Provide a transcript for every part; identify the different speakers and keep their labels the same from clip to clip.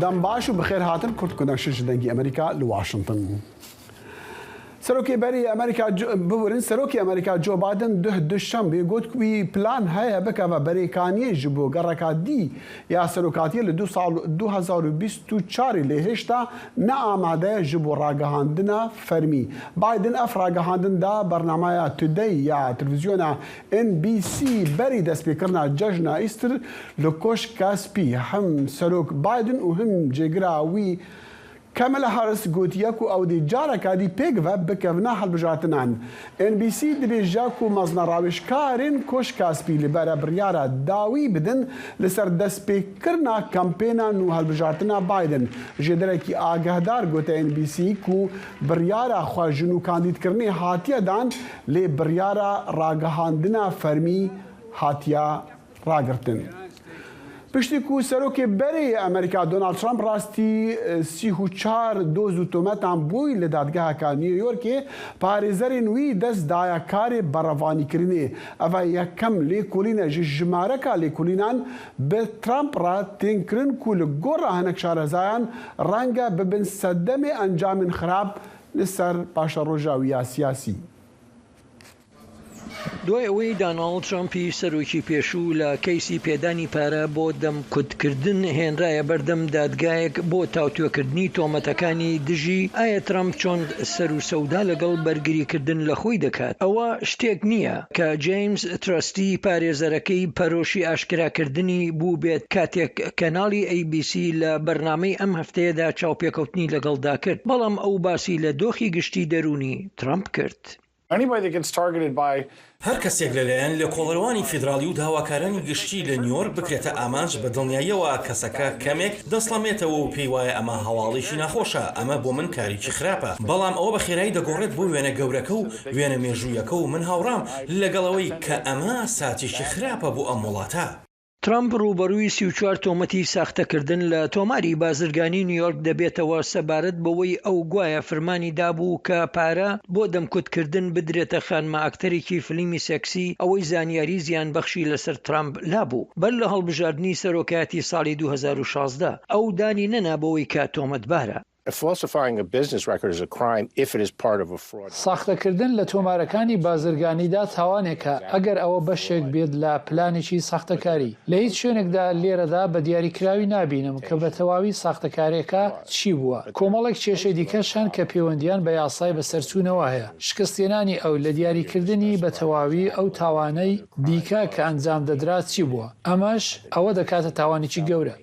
Speaker 1: دەم باش و بخێر هاتن کورتکردنەوەشی دەنگی ئەمریکا لە واشنگتن. سەرۆکیبەری ئەمریکا ببورن سەرۆکی ئەمریکا جۆ بایدن دوشەمبێ گوتکوی پلان هەیە بکەوە بەرێکانیەش بۆ گەڕەکە دی یا سەرۆکاتیە لە 2024 لێ هێشتا نەئامادەیە ji بۆ ڕاگەهاندنە فەرمی. بایدن ئەف ڕاگەهاندندا بەرنامەیە تودەی یا تلڤیزیۆنە NBC بەری دەستپێکردنا جەژنە ئیستر لە کۆشکە سپی هەم سەرۆک بایدن و هەم جێگرا وی کەمەلە هەرس گوتیەک و ئەو دی جارەکە دی پێکڤە بکەڤنە هەڵبژارتنان. NBC دبێژەک و مەزنە ڕاوێژکارên کۆشکاسپی لەبەرە بڕیارە داوی بدن لەسەر دەستپێکردنا کەمپێنان و هەڵبژارتنا بایدن. ژێدەرێکی ئاگەهدار گوتە NBC و بڕیارە خواژن و کاندیدکردنی هاتیەدان لێ بڕیارە ڕاگەهاندنە فەرمی هاتیە ڕاگرتن. پشتی کو سەرۆکێ بەرێ ئەمریکا دۆناڵد ترامپ ڕاستی 34 دۆز و تۆمەتان بووی لە دادگاهەکە نیویۆرکێ پارێزەرên wî دەست دایە karê berevanîkirinê. Ev yekem lêkolîne ji jimareka lêkolînan bi Trump re tên kirin ku li gora hinek şarezayan renge bibin seddemê encamên xirab li ser paşeroja wî ya siyasî.
Speaker 2: دوای ئەوەی داناڵد ترامپی سەرۆکی پێشوو لە کەیسی پێدانی پارە بۆ دەمکوتکردن هێنرایە بەردەم دادگایەک بۆ تاوتوێکردنی تۆمەتەکانی دژی ئایا ترامپ چۆن سەر و سەودا لەگەڵ بەرگریکردن لە خۆی دەکات. ئەوە شتێک نییە کە جیمز ترستی پارێزەرەکەی پەرۆشی ئاشکراکردنی بوو بێت کاتێک کەناڵی ABC لە بەرنامەی ئەم هەفتەیەدا چاوپێکەوتنی لەگەڵدا کرد، بەڵام ئەو باسی لە دۆخی گشتی دەرونی ترامپ کرد.
Speaker 3: هەر کەسێک لەلایەن لە کۆڵەروانی فیدراڵی و داواکارانی گشتی لە نیویۆرک بکرێتە ئامانج بە دڵنیاییەوە کەسەکە کەمێک دەسڵەمێتەوە و پێی وایە ئەمە هەواڵێکی ناخۆشە، ئەمە بۆ من کارێکی خراپە، بەڵام ئەوە بە خێرایی دەگۆڕێت بۆ وێنە گەورەکە و وێنە مێژوویەکە و من هاوڕام لەگەڵەوەی کە ئەمە ساتێکی خراپە بۆ ئەم وڵاتە.
Speaker 2: ترامپ ڕوبەرووی 34 تۆمەتی ساختەکردن لە تۆماری بازرگانی نیویۆرک دەبێتەوە سەبارەت بەوەی ئەو گوایە فەرمانی دابوو کە پارە بۆ دەمکوتکردن بدرێتە خانمە ئاکتەرێکی فلیمی سێکسی، ئەوەی زانیاری زیانبەخشی لەسەر ترامپ لابوو بەر لە هەڵبژاردننی سەرۆکایەتی ساڵی 2016 ئەو دانی نەنابەوەی کە تۆمەتبارە.
Speaker 4: ساختەکردن لە تۆمارەکانی بازرگانیدا تاوانێکە ئەگەر ئەوە بەشێک بێت لە پلانێکی ساختەکاری. لە هیچ شوێنێکدا لێرەدا بە دیاریکراوی نابینم کە بە تەواوی ساختەکارێکە چی بووە. کۆمەڵێک کێشەی دیکەشان کە پەیوەندیان بە یاسای بەسەرچوونەوە هەیە. شکستێنانی ئەو لە دیاریکردنی بە تەواوی ئەو تاوانەی دیکە کە ئەنجام دەدرات چی بووە. ئەمەش ئەوە دەکاتە تاوانێکی گەورە.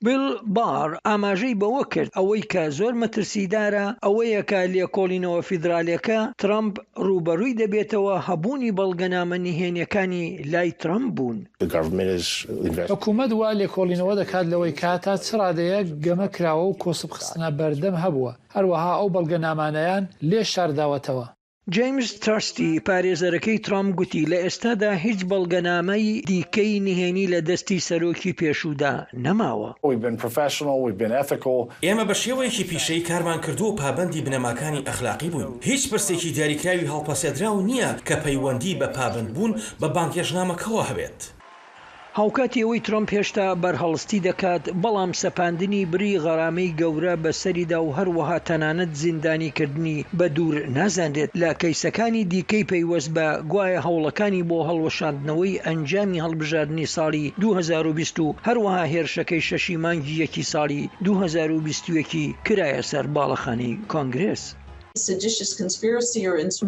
Speaker 2: بیل بار ئاماژەی بەوە کرد ئەوەی کە زۆر مەترسیدارە ئەوەیە کە لێکۆڵینەوە فیدراالەکە ترامپ ڕوبەڕووی دەبێتەوە هەبوونی بەڵگەنامە نهێنیەکانی لای ترامپ بوون.
Speaker 4: حکوومەت وا لێکۆڵینەوە دەکات لەوەی کاتا چ ڕادەیە گەمە کراوە و کۆسبخستنە بەردەم هەبووە، هەروەها ئەو بەڵگەنامانەیان لێ شارداوەتەوە.
Speaker 2: جیمز ترستی پارێزەرەکەی ترامپ گوتی لە ئێستادا هیچ بەڵگەنامەی دیکەی نهێنی لە دەستی سەرۆکی پێشوودا نەماوە.
Speaker 3: ئێمە بە شێوەیەکی پیشەی کارمان کردو و پابەندی بنەماکانی ئەخلاقی بوون. هیچ پرسێکی دیاریکراوی هەڵپەسێدراو نییە کە پەیوەندی بە پابند بوون بە بانکێژنامەکەوە هەبێت.
Speaker 2: هاوکاتی ئەوەی ترامپ هێشتا بەرهەڵستی دەکات، بەڵام سەپاندنی بری غەرامەی گەورە بەسەریدا و هەروەها تەنانەت زیندانیکردنی بە دوور نازانرێت لە کەیسەکانی دیکەی پەیوەست بە گوایە هەوڵەکانی بۆ هەڵوەشاندنەوەی ئەنجامی هەڵبژاردننی ساڵی 2020 و هەروەها هێرشەکەی شەشی مانگی یەکی ساڵی 2021 کرایە سەر باڵەخانەی کۆنگرێس.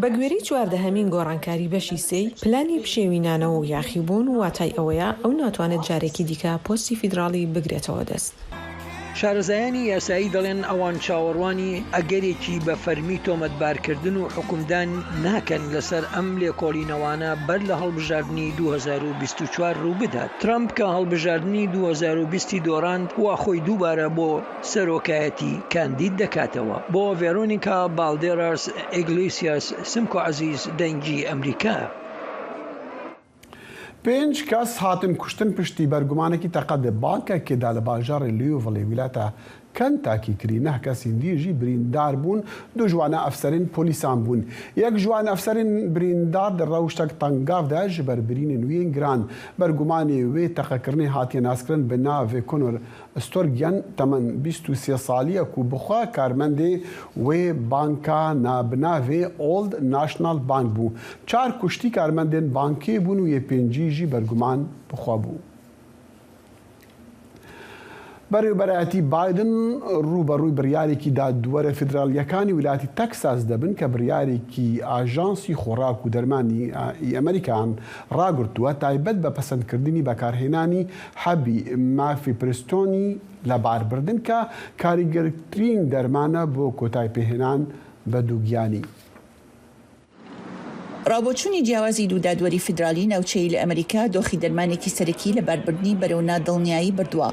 Speaker 5: بە گوێرەی 14هەمین گۆڕانکاری بەشی سێی پلانی پشێوینانەوە و یاخیبوون واتای ئەوەیە ئەو ناتوانێت جارێکی دیکە پۆستی فیدراڵی بگرێتەوە دەست.
Speaker 2: شارەزایانی یاسایی دەڵێن ئەوان چاوەڕوانی ئەگەرێکی بە فەرمی تۆمەتبارکردن و حکومدان ناکەن لەسەر ئەم لێکۆڵینەوانە بەر لە هەڵبژاردننی 2024 ڕوو بدات. ترامپ کە هەڵبژاردننی 2020 دۆڕاند وا خۆی دووبارە بۆ سەرۆکایەتی کاندید دەکاتەوە. بۆ ڤێرۆنیکا بالدێراس ئیگلیسیاس سمکۆ عەزیز دەنگی ئەمریکا.
Speaker 1: 5 کەس هاتن کوشتن پشتی بەرگومانێکی تەقەدە بانکێکێدا لە باژارێ لیۆڤڵێ ویلاتە کنتاکی کری نه کەسین دیژی بریندار بوون دو جوانە ئەفسەرین پۆلیسان بوون یەک جوان ئەفسەرین بریندار دەڕەوشتەک تەنگاودا ji ber birînên wê giran bergumanê wê teqekirinê hatiye naskirin bi navê Conor Storgian temen 23 salî ku bixwe karmendê wê banka bi navê Old National Bank bû. Çar kuştî karmendên bankê bûn û yê pêncî jî berguman bixwe bû. بەڕێوەبەرایەتی بایدن ڕوبەڕووی بڕیارێکی دادوەرە فیدرالیەکانی ویلایەتی تەکساس دەبن کە بڕیارێکی ئاژانسی خۆراک و دەرمانی ئەمریکان ڕاگرتووە تایبەت بە پەسەندکردنی بەکارهێنانی حەبی مافیپرستۆنی لە باربردن کە کاریگەرترین دەرمانە بۆ کۆتای پێهێنان بە دووگیانی.
Speaker 6: ڕابۆچوونی جیاوازی دوو دادوەری فیدرالی ناوچەی لە ئەمریکا دۆخی دەرمانێکی سەرەکی لە باربردنی بەرەو نادڵنیایی بردووە.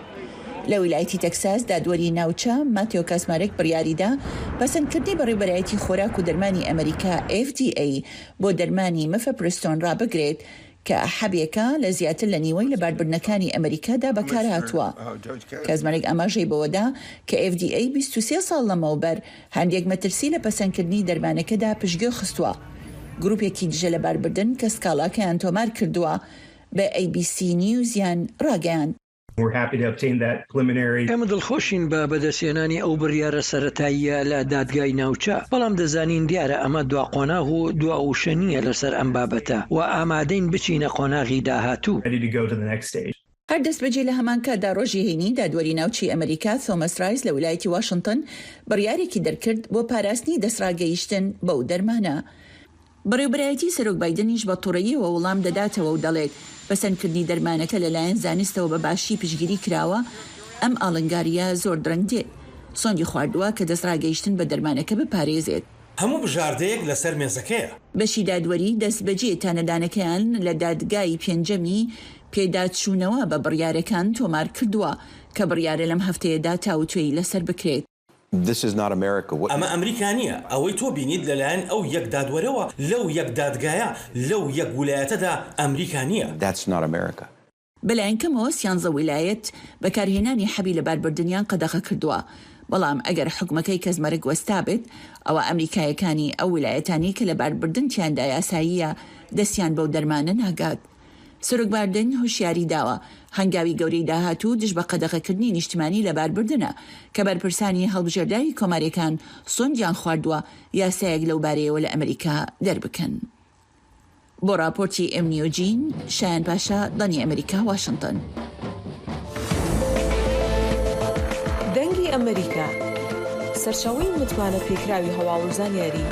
Speaker 6: لە ویلایەتی تەکساس دادوەری ناوچە ماتیۆ کاسمارێک بڕیاریدا پەسەندکردنی بەڕێوەبەرایەتی خۆراک و دەرمانی ئەمریکا FDA بۆ دەرمانی مەفەپرستۆن ڕابگرێت کە حەبێکە لە زیاتر لە نیوەی لە باربردنەکانی ئەمریکادا بەکارهاتووە. کاسمارێک ئاماژەی بەوەدا کە FDA 23 ساڵ لەمەوبەر هەندێک مەترسی لە پەسەندکردنی دەرمانەکەدا پشتگوێ خستووە. گروپێکی دژە لە باربردن کە سکاڵاکەیان تۆمار کردووە بە ABC نیوزیان ڕاگەیاند.
Speaker 2: ئێمە دڵخۆشین بە بەدەستێنانی ئەو بڕیارە سەرەتاییە لە دادگای ناوچە بەڵام دەزانین دیارە ئەمە دوا قۆناغ و دواوشە نییە لەسەر ئەم بابەتە و ئامادەین بچینە قۆناغی داهاتوو.
Speaker 6: هەر دەست بەجێ لە هەمان کاتدا ڕۆژی هەینی دادوەری ناوچی ئەمریکا تۆمەس رایس لە ویلایەتی واشنگتن بڕیارێکی دەرکرد بۆ پاراستنی دەسڕاگەیشتن بەو دەرمانە. بەڕێوەبەرایەتی سەرۆک بایدنیش بە تووڕەییەوە وەڵام دەداتەوە و دەڵێت پەسەندکردنی دەرمانەکە لەلایەن زانستەوە بە باشی پشگیری کراوە ئەم ئاڵنگاریە زۆر درەنگ دێت. سۆنگی خواردووە کە دەسڕاگەیشتن بە دەرمانەکە بپارێزێت.
Speaker 3: هەموو بژاردەیەک لەسەر مێزەکەیە.
Speaker 6: بەشی دادوەری دەست بەجێ تانەدانەکەیان لە دادگای پێنجەمی پێداچوونەوە بە بڕیارەکان تۆمار کردووە کە بڕیارە لەم هەفتەیەدا تاوتوێی لەسەر بکرێت.
Speaker 3: ئەمە ئەمریکا نییە ئەوەی تۆ بینیت لەلایەن ئەو یەک دادوەرەوە لەو یەک دادگایە لەو یەک ویلایەتەدا ئەمریکا نییە.
Speaker 6: بەلایەن کەمەوە 13 ویلایەت بەکارهێنانی حەبی لە باربردنیان قەدەغە کردووە. بەڵام ئەگەر حکومەکەی کەزمەرگ وەستا بێت ئەوە ئەمریکایەکانی ئەو ویلایەتانی کە لە باربردن تیاندا یاساییە دەستیان بەو دەرمانە ناگات. سەرۆکباردن هۆشیاری داوە هەنگاوی گەورەی داهاتوو دژ بە قەدەغەکردنی نیشتمانی لە باربردنە کە بەرپرسانی هەڵبژێرداوی کۆماریەکان سۆنجیان خواردووە یاسایەک لەو بارەیەوە لە ئەمریکا دەربکەن. بۆ راپۆرتی ئەمنیۆجین شایان پاشا دانی ئەمریکا واشنگتن.
Speaker 5: دەنگی ئەمریکا سەرچاوەی متمانە پێکراوی هەواڵ و زانیاری.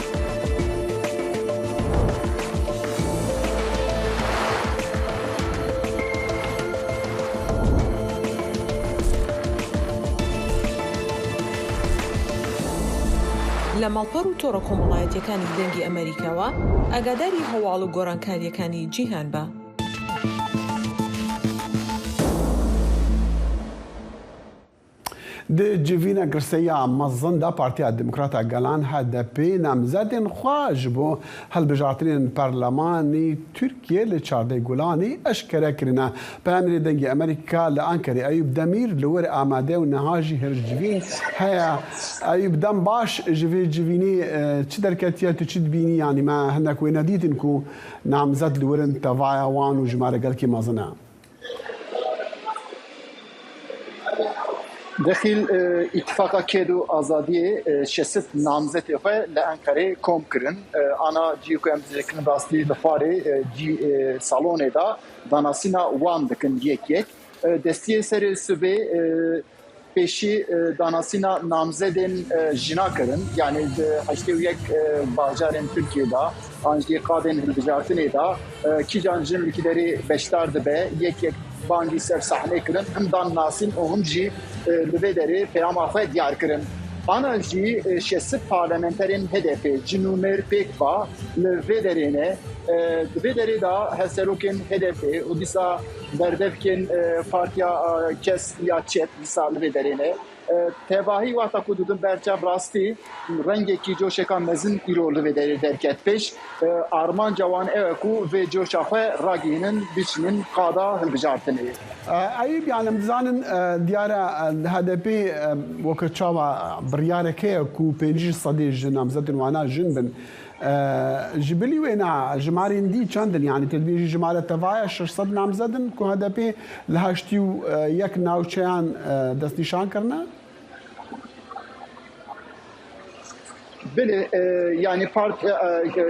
Speaker 5: لە ماڵپەڕ و تۆڕە کۆمەڵایەتیەکانی دەنگی ئەمریکاوە ئاگاداری هەواڵ و گۆڕانکاریەکانی جیهان بە.
Speaker 1: د جیڤینە گرسەیە مەزندا پارتیا دموکراتە گەلان هەدەپێ نامزەدێن خواژ بۆ هەڵبژارتنین پەرلەمانی تورکیە لە چاردەی گوڵانی ئەشکەرەکردنە. پەیامێری دەنگی ئەمریکا لە ئەنکەرە ئەیوب دەمیر لەوەر ئامادە و نەهاژی هەرجڤین هەیە. ئەیوب دەم باش ژڤێ جیڤینی چ دەرکەتیە تو چیت بینی یانی ما هەندێک وێ نەدیتن و نامزەد لەوەرن تەڤایە وان و ژمارەگەلکی مەزنە.
Speaker 7: دخیل اتفاقا کدو آزادی شست نامزد خو لانکره کوم کرن انا جیو کوم ذکر راستی لفاره جی سالون دا داناسینا وان دکن یک دستی سر سبه پیشی داناسینا نامزدن جنا کرن یعنی هشته یک باجارن ترکیه دا انجی قادن هلبجارتن دا کی جانجن لکیدری بشتار دبه یک بانگی سر صحنه کرن هم دان ناسین و هم جی لبدری پیام آخوی دیار کرن. آنا جی شست پارلمنترین هدفی جنومر پیک با لبدری دا هسلوکن هدفی و دیسا بردف کن پارتیا کس یا چت دیسا لبدرینه تباهی وقتا کدودن برچه راستی رنگی کی جوشکان مزن ایرول و درکت پیش آرمان جوان اوکو و جوشاخه راگینن بیشنن قادا هلبجارتنه.
Speaker 1: ایب یعنی مزانن دیاره هدفی وقت چاوا بریاره که کو پنجی صدی جنام زدن وانا جن بن جبلی وینا جمارین دی چندن یعنی تدبیری جماره تفاعل 600 نام زدن کو هدفی لهشتیو یک ناوچیان دست نشان کرنا.
Speaker 7: بله yani parti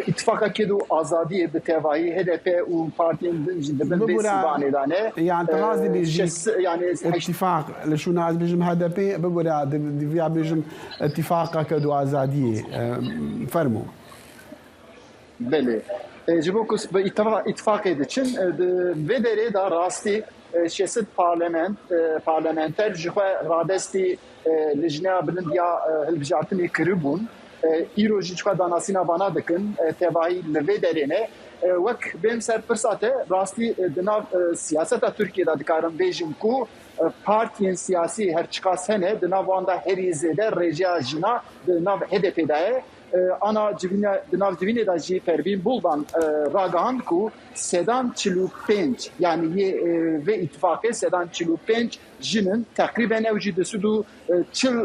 Speaker 7: ittifaka kedu azadiye bi tevahi HDP u partinin dibin besibane
Speaker 1: yani tغازي بيجي يعني اتفاق لشو ناس بيجم HDP ببرا دفيا بيجم اتفاق كدو azadiye فرمو
Speaker 7: بله جبوكس اتفاق için ve dere da rasti şesit parlamenter jixwe radesti lejna bilindiya hilbijartinê kiribûn îrojî çika danasîna vana dikin tevahî li vê derê ne wek bêm serpirsate rastî di nav siyaseta Tirkiyeyê dikarin bêjin ku partiyên siyasî her çiqas hene di nav wan da herî zêde rêjeya jina di nav HDP'de ye ana di nav civînê de jî Pervîn Buldan ragihand ku sedan 45 yani vê ittifaqê sedan 45 jinin teqrîben ew jî disudu çil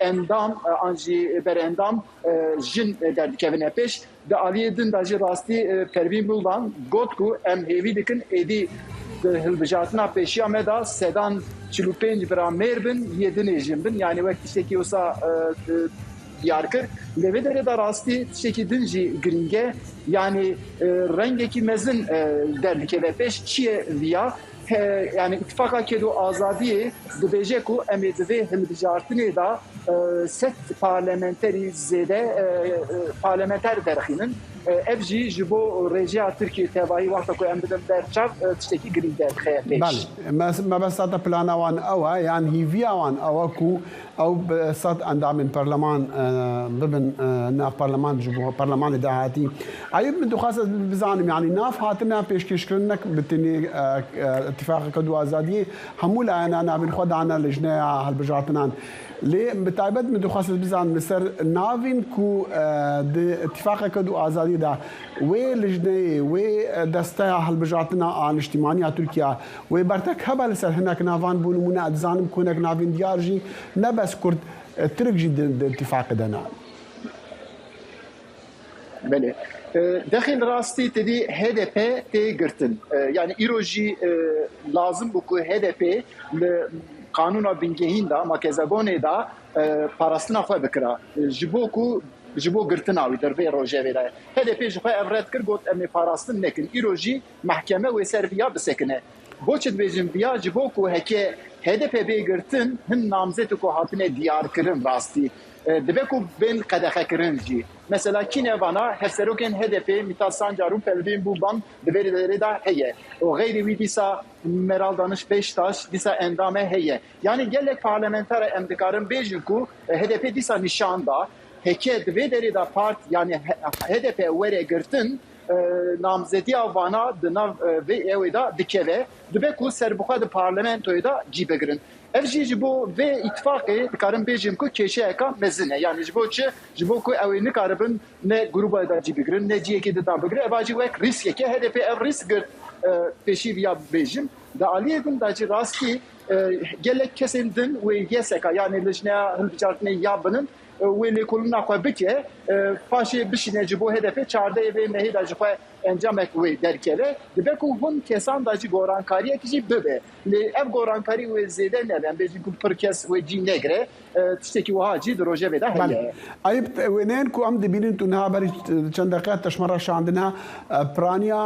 Speaker 7: endam an jî berendam jin derdikevine pêş di aliyê din de jî rastî Pervîn Buldan got ku em hêvî dikin êdî hilbijartina pêşiya me da sedan 45 bira mêr bin yedinê jin bin yani wek tiştekî wisa diyar kir levê derê da rastî tiştekî din jî giringe yani rengekî mezin derdikeve pêş çi ye viya yani ittifaka kedu azadiyê dibêje ku em ê divê hilbijartinê da set parlamenterî zêde parlamenter derxînin ev jî ji bo rêjeya Tirkiye tevahî wexta ku em bidin berçav tiştekî girîng derdixe pêş.
Speaker 1: ما بس هذا بلانا وان أوا يعني هيفيا وان أوا كو أو بسات أندام البرلمان ضمن ناف برلمان جبوه برلمان دهاتي عيب من دخاسة بزانم يعني ناف هاتنا بيشكش كرنك بتني اتفاق كدو آزادية همولا أنا بنخد عنا لجنة هالبجاتنا ليه بتعبد من دخاسة بزان مصر نافين كو اتفاق كدو آزادي ده وي لجنة وي دستا هالبجاتنا عن اجتماعية تركيا وي برتك هبل سر هناك نافان بونو منا أتزانم كونك نافين ديارجي نبس كرد ترك جدا اتفاق دنا.
Speaker 7: بله داخل راستي تدي HDP تيجرتن يعني إيروجي لازم بكو HDP قانونا بنجهين دا ماكزاغوني دا باراستنا خو بكرا جبو گرتناوی در وی روجه وی دا HDP جخوا افراد کر گوت امی باراستن نکن ایروجی محکمه و سرویا بسکنه بوچت بیجن بیا جبو کو هکه HDP بگرتن هن نامزد کو هاتنه دیار کرن راستی دبکو بین قدخه کرن جی mesela Kinevana hefseroken HDP Mithat Sancar'ın Pervin Buldan deveri da heye. O gayri vi disa Meral Danış Beştaş disa endame heye. Yani gelek parlamenter emdikarın bejinku HDP disa nişanda heke deveri da part yani HDP vere girtin namzedi avana dınav ve evda dikeve debeku serbuka da parlamentoyu da cibegirin. Evji bu ve ittifakı dikarin bejim ku keşeyeka mezine yani jibo ku evini karabın ne gruba da cibegirin ne ciyeki de da begire evaji ve risk ki HDP ev risk peşi via bejim da aliyedin da rasti gelek kesildin ve yeseka yani lejne hılbicartne yabının ve lekoluna ko bike faşe bişine jibo HDP çarda ve mehida jibo encamek ve derkele debeku hun kesan da gorankariye ki bebe le ev gorankari ve zede ne ben bejin ku perkes ve cinegre tişteki وهاجي دروجه بدا هي
Speaker 1: ايب وينين كو ام دبينين تنها بري چند دقائق تشمر شاندنا برانيا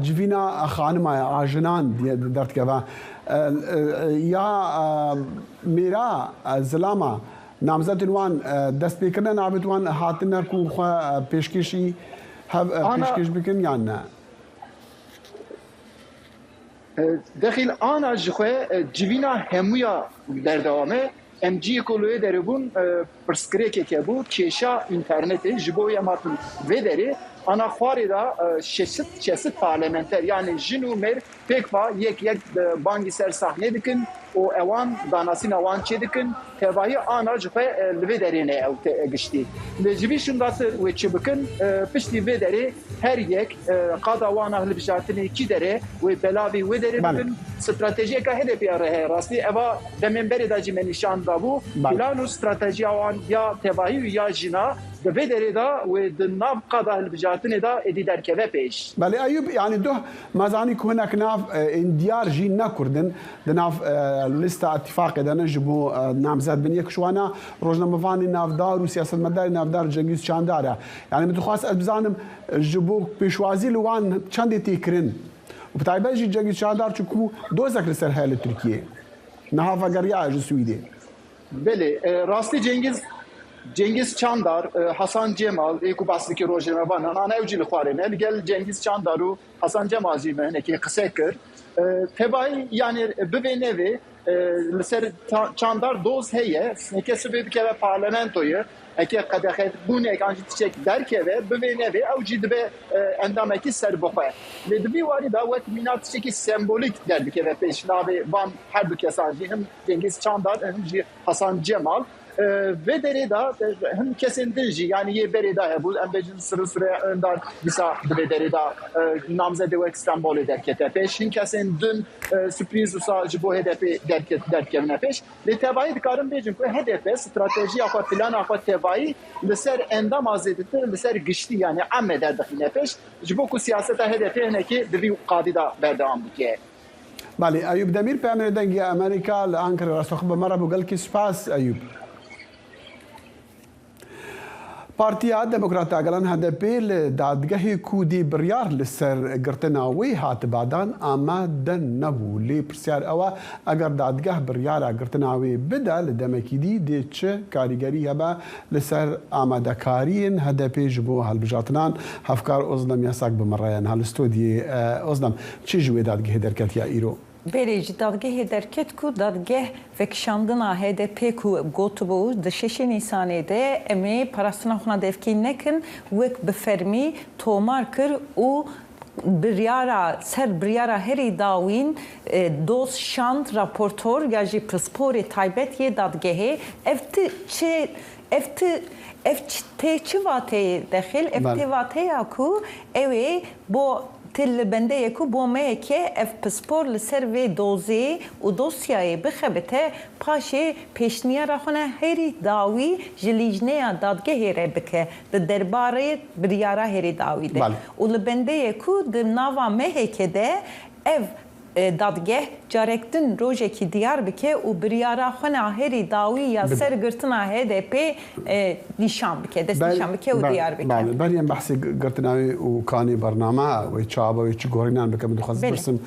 Speaker 1: جيفينا خانما اجنان درت كبا يا ميرا زلاما نامزد وان دست بكنا نابت وان هاتنا كو پیشکشی پیشکش بکن یا نه
Speaker 7: داخل انا جخه جيفينا همويا دردوامه MG kolye deribun perskreke ke bu keşa interneti jiboya matın ve deri ana xwarida şesit parlamenter yani jinu mer pekva yek bangi ser sahne dikin و اوان داناسینا وان چه دکن تبایی آنا جفه لوی درینه او گشتی لجبی شنداس و چه بکن پشتی وی دری هر یک قادا وان اهل بجارتنی کی دره و بلاوی و دره بکن استراتژی که هدف یاره راستی اوا دمنبری داجی منشان دابو پلان و استراتژی وان یا تبایی یا جنا به دردا و دناب قضاء البجاتني دا ادي دركبه پیش.
Speaker 1: بله ايوب يعني ده مازاني كنا كناف انديار جينا كردن دناف لسته اتفاق ده نجبو نامزد بن يكشوانا روجنا مفاني نافدار وسياسه مدار نافدار جنگيز چانداره يعني متخاص بزانم جبو بيشوازي لوان چند تيكرن وبتايبه جي جنگيز چاندار چكو دوزك لسر هال تركيا نهافا غريا جسويدي.
Speaker 7: بله راستي Cengiz Çandar, Hasan Cemal, eko bastiki rojeme vanan ana evcili xwarene gel Cengiz Çandar u Hasan Cemal jîme neki qısekir. Tebai yani bivenevi ser Çandar doz heye neki sebebike ve parlamentoyu eki qadaxet bunek anjı çek derkeve bivenevi evci dibe endameki serboxe. Ve dibi wari da wet minat çeki sembolik derbike ve peşnavi van her du kesanjı hem Cengiz Çandar hem Hasan Cemal ve derida hem kesindici yani ye berida bu embecin sıra öndar bisa ve derida namzede ve İstanbul'u derkete peşin kesin dün sürpriz usa bu hedefi derkevne peş ve tebayı dikarım bejin ko hedefe strateji afa plan afa tebayı leser endam azedete leser güçlü yani amme derdine peş bu ku siyasete hedefi ne ki bir qadida berdevam dike.
Speaker 1: بله أيوب دمير بأمر دنجي أمريكا لأنكر راسخ بمرة بقول كي سباس أيوب پارتیا دموکرات گلان هدپی دادگاه کودی بریار لسر گرتناوی هات بعدان اما دن نبو لی پرسیار اوا اگر دادگاه بریار گرتناوی بدل دمکیدی دی چه کاریگری هبا لسر آماده کارین هدپی جبو هالبجاتنان هفکار ازلم یاساک بمرایان هالستودی ازلم چی جوی دادگاه درکت یا ایرو؟
Speaker 8: Bereci dadgeh derket ku dadgeh vekşandına HDP ku gotubu de 6 Nisan'da emi parasına xuna devkin nekin vek befermi tomar kır u biryara heri dawin dos şant raportor ya ji pspori taybet ye dadgehe evti vate daxil evti vate ya ku evi bo تل بنده یکو بومه که اف پسپور لسر و دوزی و دوسیای بخبته پاشه پیشنیا رخونه هری داوی جلیجنه دادگه هره بکه درباره بریاره هری داوی ده و لبنده یکو در ناوا مهه که ده اف دادگه جارکتن روزه کی دیار بکه و بریاره خونه هری داوی یا سرگرتنا HDP نشان بکه دست نشان بکه و دیار بکه.
Speaker 1: بله بریم بحثی گرتناوی و کانی برنامه و چابه و چی گورینان بکه مدخواست برسم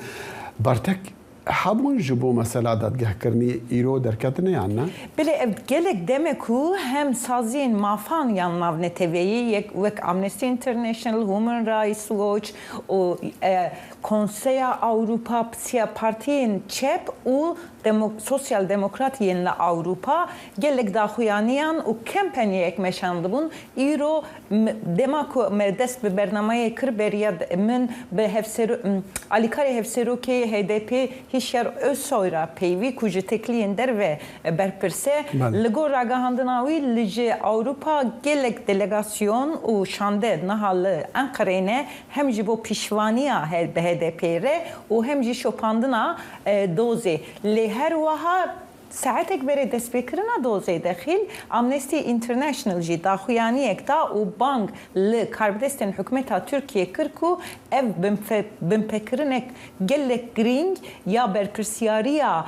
Speaker 1: برتک حبون جبو مثلا دادگه کرنی ایرو درکتنه یا نه؟
Speaker 8: بله گلک دمکو هم سازین مافان یا ناو نتویی یک وک امنستی اینترنشنل هومن رایتس واچ و کنسیا اوروپا پسیا پارتین چپ و سوسیال دموکراتیین لا اوروپا گلک داخویانیان و کمپانی یک مشاندبون ایرو دماکو دست به برنامه کر بریاد من به هفسر الیکاری هفسرو که HDP هیچیر اسویرا پیوی کجا تکلین در و برپرسه لگور راگاهندناوی لجه اوروپا گلک دلگاسیون و شانده نهال انقرینه هم جبو پیشوانیا به HDP ره و هم جی شوپاندنا دوزه لی هر وها ساعتك بري دست بكرنا دوزي داخل امنستي انترناشنال جي داخوياني اكتا و بانك لكاربدستن حكومتها تركيا كركو اف بمفكرنك جلك جرينج يا برپرسياريا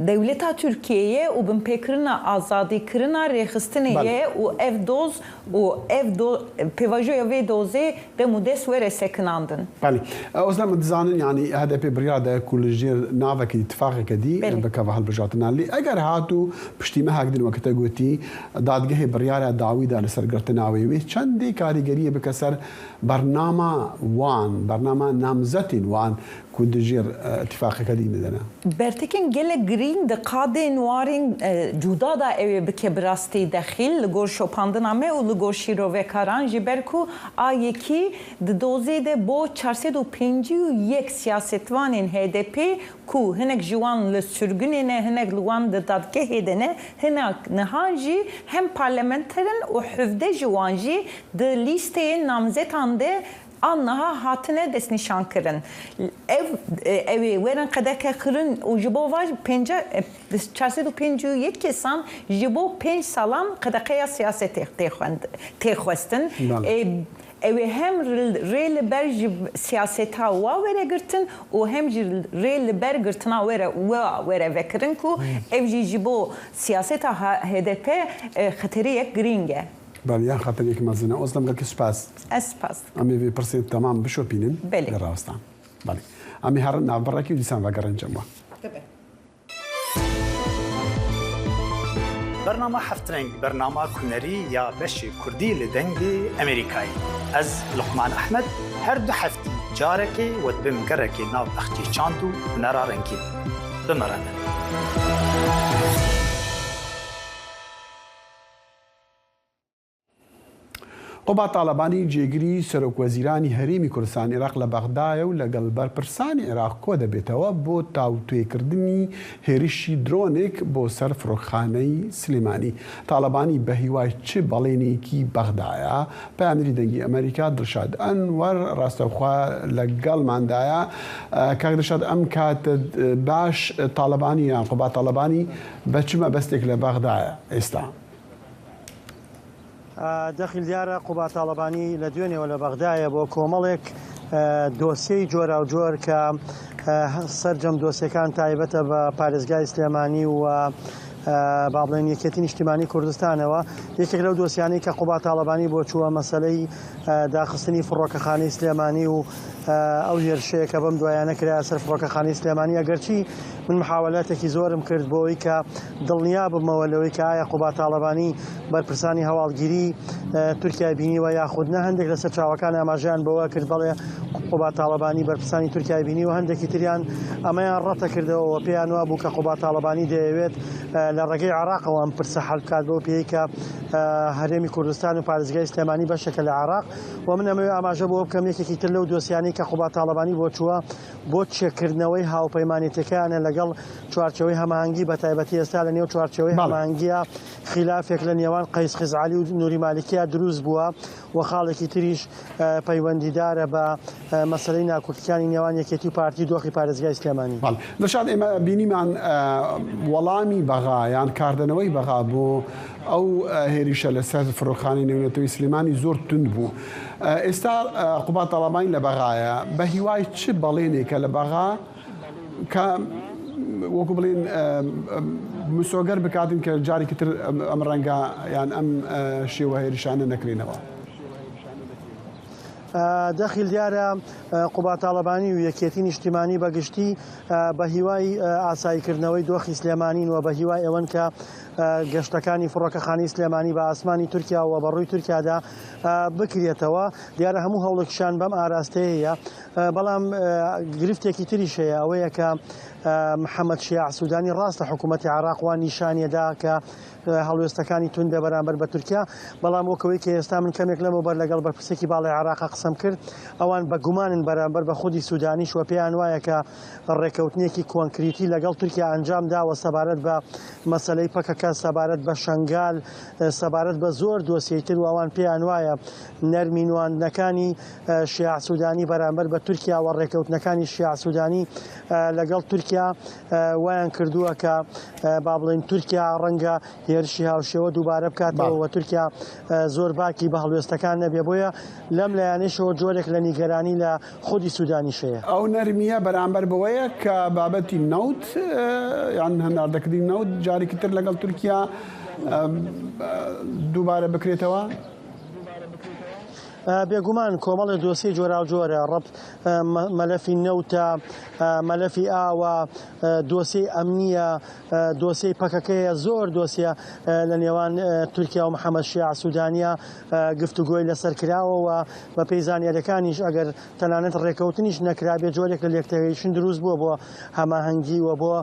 Speaker 8: devleta Türkiye'ye u bimpekrina azadi krina rexistineye u ev doz u ev do pevajoya ve doze de mudes vere seknandın.
Speaker 1: بله أصلا متزانن يعني هذا بريادة كل جير نافك اتفاق كدي بكفه هالبجاتنا اللي أجر هاتو بشتيمها هكذا وقت قوتي دادجه بريادة داوي ده لسر قرتناوي ويه چندي كاريجرية بكسر برنامج وان برنامج نامزتين وان كودجير اتفاق كدين دنا
Speaker 8: برتكن جل جرين دقادة نوارين جودادا اوی بکه براستی داخل لگور شوپاندنامه و لگور شیروه کاران جبرکو آیکی دوزه ده با 451 سیاستوان HDP کو هنگ جوان لسرگنه نه هنگ لوان دادگه هدنه هنگ نهانجی هم پارلمنترن و حفده جوانجی ده لیسته نامزتان ده آنها هاتنه دست نشان کردن. اوی ورن قدر که کردن و جبو واج 451 کسان جبو 5 سالان قدر که سیاست تخواستن. اوی هم ریل بر سیاست ها وره گرتن و هم ریل بر گرتنا وره وکرن کو اوی جبو سیاست ها HDP خطری یک گرینگه.
Speaker 1: بله خاطر یک مزنه اصلا قلت سپاس
Speaker 8: اسپاس
Speaker 1: امی في برسنت تمام بشو بینن
Speaker 8: بله
Speaker 1: راستان بله امی هر نابراکی دیسان وگرن جمع
Speaker 9: برنامه هفترنگ برنامه کنری یا بشی کردی لدنگی امریکایی از لقمان احمد هر دو هفتی جارکی و بمگرکی ناو اختی چاندو نرارنگی بمرانه
Speaker 1: قوبا طالبانی جێگیری سەرۆک وەزیرانی هەرێمی کوردستان عێراق لە بەغدایە و لەگەڵ بەرپرسانی عێراق کۆ دەبێتەوە بۆ تاوتوێکردنی هێرشی درۆنێک بۆ سەر فڕۆکخانەی سلێمانی. طالبانی بە هیوای چ بەڵێنێکی بەغدایە پەیامەری دەنگی ئەمریکا دڵشاد ئەنوەر ڕاستەوخوا لەگەڵماندایە کاک دڵشاد ئەم کاتە باش طالبانی یان قوبا طالبانی بە چ مەبەستێک لە بەغدایە ئێستا؟
Speaker 10: دەخیل دیارە قوبا تاالبانی لە دوێنێەوە لە بەغدایە بۆ کۆمەڵێک دۆسیەی جۆرا و جۆر کە سەررجەم دۆسیەکان تایبەتە بە پارێزگای سلێمانی و با بڵێن یەکێتی نیشتیمانی کوردستانەوە یەکێک لەو دۆسیانی کە قوبا تاالبانی بۆ چووە مەسلەی داخستنی فڕۆکەخانەی سلێمانی و ئەو هێرشەیە کە بەم دوایانە کرا سەر فڕۆکەخانەی سلێمانی ئەگەرچی من محاولاتێکی زۆرم کرد بۆەوەی کە دڵنیا بمەوە لەوەی کە ئایا قوبا تاالبانی بەرپرسانی هەواڵگیری تورکیا بینیوە یاخودنە هەندێک لەسەر چاوەکان ئاماژیان بەوە کرد بەڵێ قوبا تاالبانی بەرپرسانی تورکیا بینی و هەندێکی تریان ئەمەیان ڕەتە کردەوە پێیان وا بوو کە قوبا تاالبانی دەیەوێت لە ڕێگەی عێراقەوە ئەم پرسە حەل بکات بۆ پێی کە هەرێمی کوردستان و پارێزگای سلێمانی بەشێکە لە عێراق و من ئەمەوێ ئاماژە بۆ بکەم یەکێکی تر لەو دۆسیانەی کە قوبا تاالبانی بۆ چووە بۆ چێکردنەوەی هاوپەیمانێتەکانە لەگەڵ چوارچەوەی هەماهەنگی بە تایبەتی ئێستا لە نێو چوارچەوەی هەماهەنگیە خلافێک لە نێوان قەیس خزعالی و نووری مالیکیا دروست بووە و خاڵێکی تریش پەیوەندیدارە بە مەسەلەی ناکۆکیەکانی نێوان یەکێتی و پارتی دۆخی پارێزگای سلێمانی.
Speaker 1: دڵشاد ئێمە بینیمان وەڵامی بەغا یان کاردنەوەی بەغا بۆ ئەو هێریشە لەسەر فڕۆکخانەی نێونەتەوەی سلێمانی زۆر تند بوو. ئێستا قوبا تاالبانی لە بەغایە بە هیوای چ بەڵێنێکە لە بەغا کە وەکو بڵێن مسۆگەر بکاتن کە جارێکی تر ئەم ڕەنگە یان ئەم شێوە هێریشانە نەکرێنەوە.
Speaker 10: دەخیل دیارە قوبا تاالبانی و یەکێتی نیشتیمانی بەگشتی بە هیوای ئاساییکردنەوەی دۆخی سلێمانین و بە هیوای ئەوەن کە گەشتەکانی فڕۆکەخانەی سلێمانی بە ئاسمانی تورکیا و بەڕووی تورکیادا بکرێتەوە دیارە هەموو هەوڵێکشان بەم ئاراستەیە بەڵام گرفتێکی تریش هەیە ئەوەیە کە محەممەد شیاع سوودانی ڕاست لە حکوومەتی عێراق وان نیشانیەدا کە هەڵوێستەکانی توندە بەرامبەر بە تورکیا بەڵام وەکەوەی کە ئێستا من کەمێک لەمەوبەر لەگەڵ بەرپرسێکی باڵی عێراق قسەم کرد ئەوان بە گومانن بەرامبەر بە خودی سوودانیش وە پێیان وایە کە ڕێکەوتنێکی کۆنکریتی لەگەڵ تورکیا ئەنجام داوە سەبارەت بە مەسەلەی پەکەکە سەبارەت بە شنگال سەبارەت بە زۆر دۆسیەیتر و ئەوان پێیان وایە نەرمینواندنەکانی شیاع سوودانی بەرامبەر بە تورکیا و ڕێکەوتنەکانی شیاع سوودانی لەگەڵ تورکیا وایان کردووە کە با بڵێن تورکیا ڕەنگە هێرشی هاوشێوە دووبارە بکاتەوە و تورکیا زۆر باکی بە هەڵوێستەکان نەبێ بۆیە لەم لایەنەشەوە جۆرێک لە نیگەرانی لە خودی سوودانیشەیە.
Speaker 1: ئەو نەرمیە بەرامبەر بەوەیە کە بابەتی نەوت یان هەناردەکردی نەوت جارێکی تر لەگەڵ تورکیا دووبارە بکرێتەوە.
Speaker 10: بێگومان کۆمەڵی دۆسی جۆرا و جۆرە ڕەب مەلەفی نەوتە مەلەفی ئاوە دۆسی ئەمنیە دۆسی پەکەکەیە زۆر دۆسیە لە نێوان تورکیا و محەممەد شیع سوودانیا گفتوگۆی لەسەر کراوەوە بە پێی زانیاریەکانیش ئەگەر تەنانەت ڕێکەوتنیش نەکرابێ جۆرێک لە لێکتەوەیشن دروست بووە بۆ هەماهەنگی و بۆ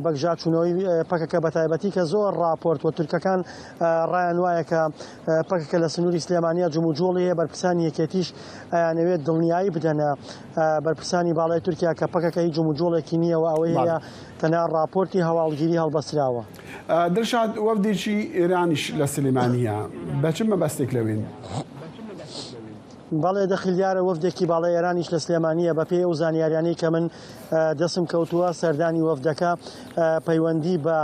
Speaker 10: بەگژاچوونەوەی پەکەکە بە تایبەتی کە زۆر راپۆرت و تورکەکان ڕایان وایە کە پەکەکە لە سنووری سلێمانیا جموجۆڵی هەیە بەرپرسانی یەکێتیش ئەیانەوێت دڵنیایی بدەنە بەرپرسانی باڵای تورکیا کە پەکەکە هیچ جموجۆڵێکی نییەوە ئەوەی هەیە تەنها راپۆرتی هەواڵگیری هەڵبەستراوە.
Speaker 1: دڵشاد وەفدێکی ئێرانیش لە سلێمانیە بەچم مەبەستێک لەوێن؟
Speaker 10: بەڵێ دەخیلیارە وەفدێکی باڵای ئێرانیش لە سلێمانیە بە پێی ئەو زانیاریانەی کە من دەسم کەوتووە سەردانی وەفدەکە پەیوەندی بە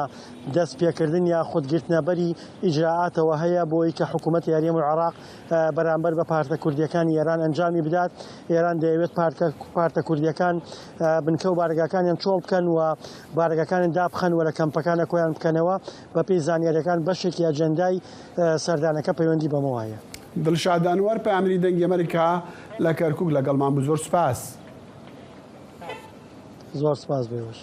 Speaker 10: دەست پێکردن یا خودگرتنەبەری ئیجراعاتەوە هەیە بۆی کە حکوومەت یاریەم و عێراق بەرامبەر بە پارتە کوردیەکانی ئێران ئەنجامی بدات. ئێران دەیەوێت پارتە کوردیەکان بنکە و بارگەکانیان چۆڵ بکەن و بارگەکانیان دابخەنوە لە کەمپەکانە کۆیان بکەنەوە بە پێی زانیاریەکان بەشێکی ئەجەندای سەردانەکە پەیوەندی بەمە وایە.
Speaker 1: دڵشاد ئەنوەر پەیامەری دەنگی ئەمریکا لە کەرکووک لەگەڵمان بوو. زۆر سوپاس.
Speaker 10: زۆر سپاس بێوش.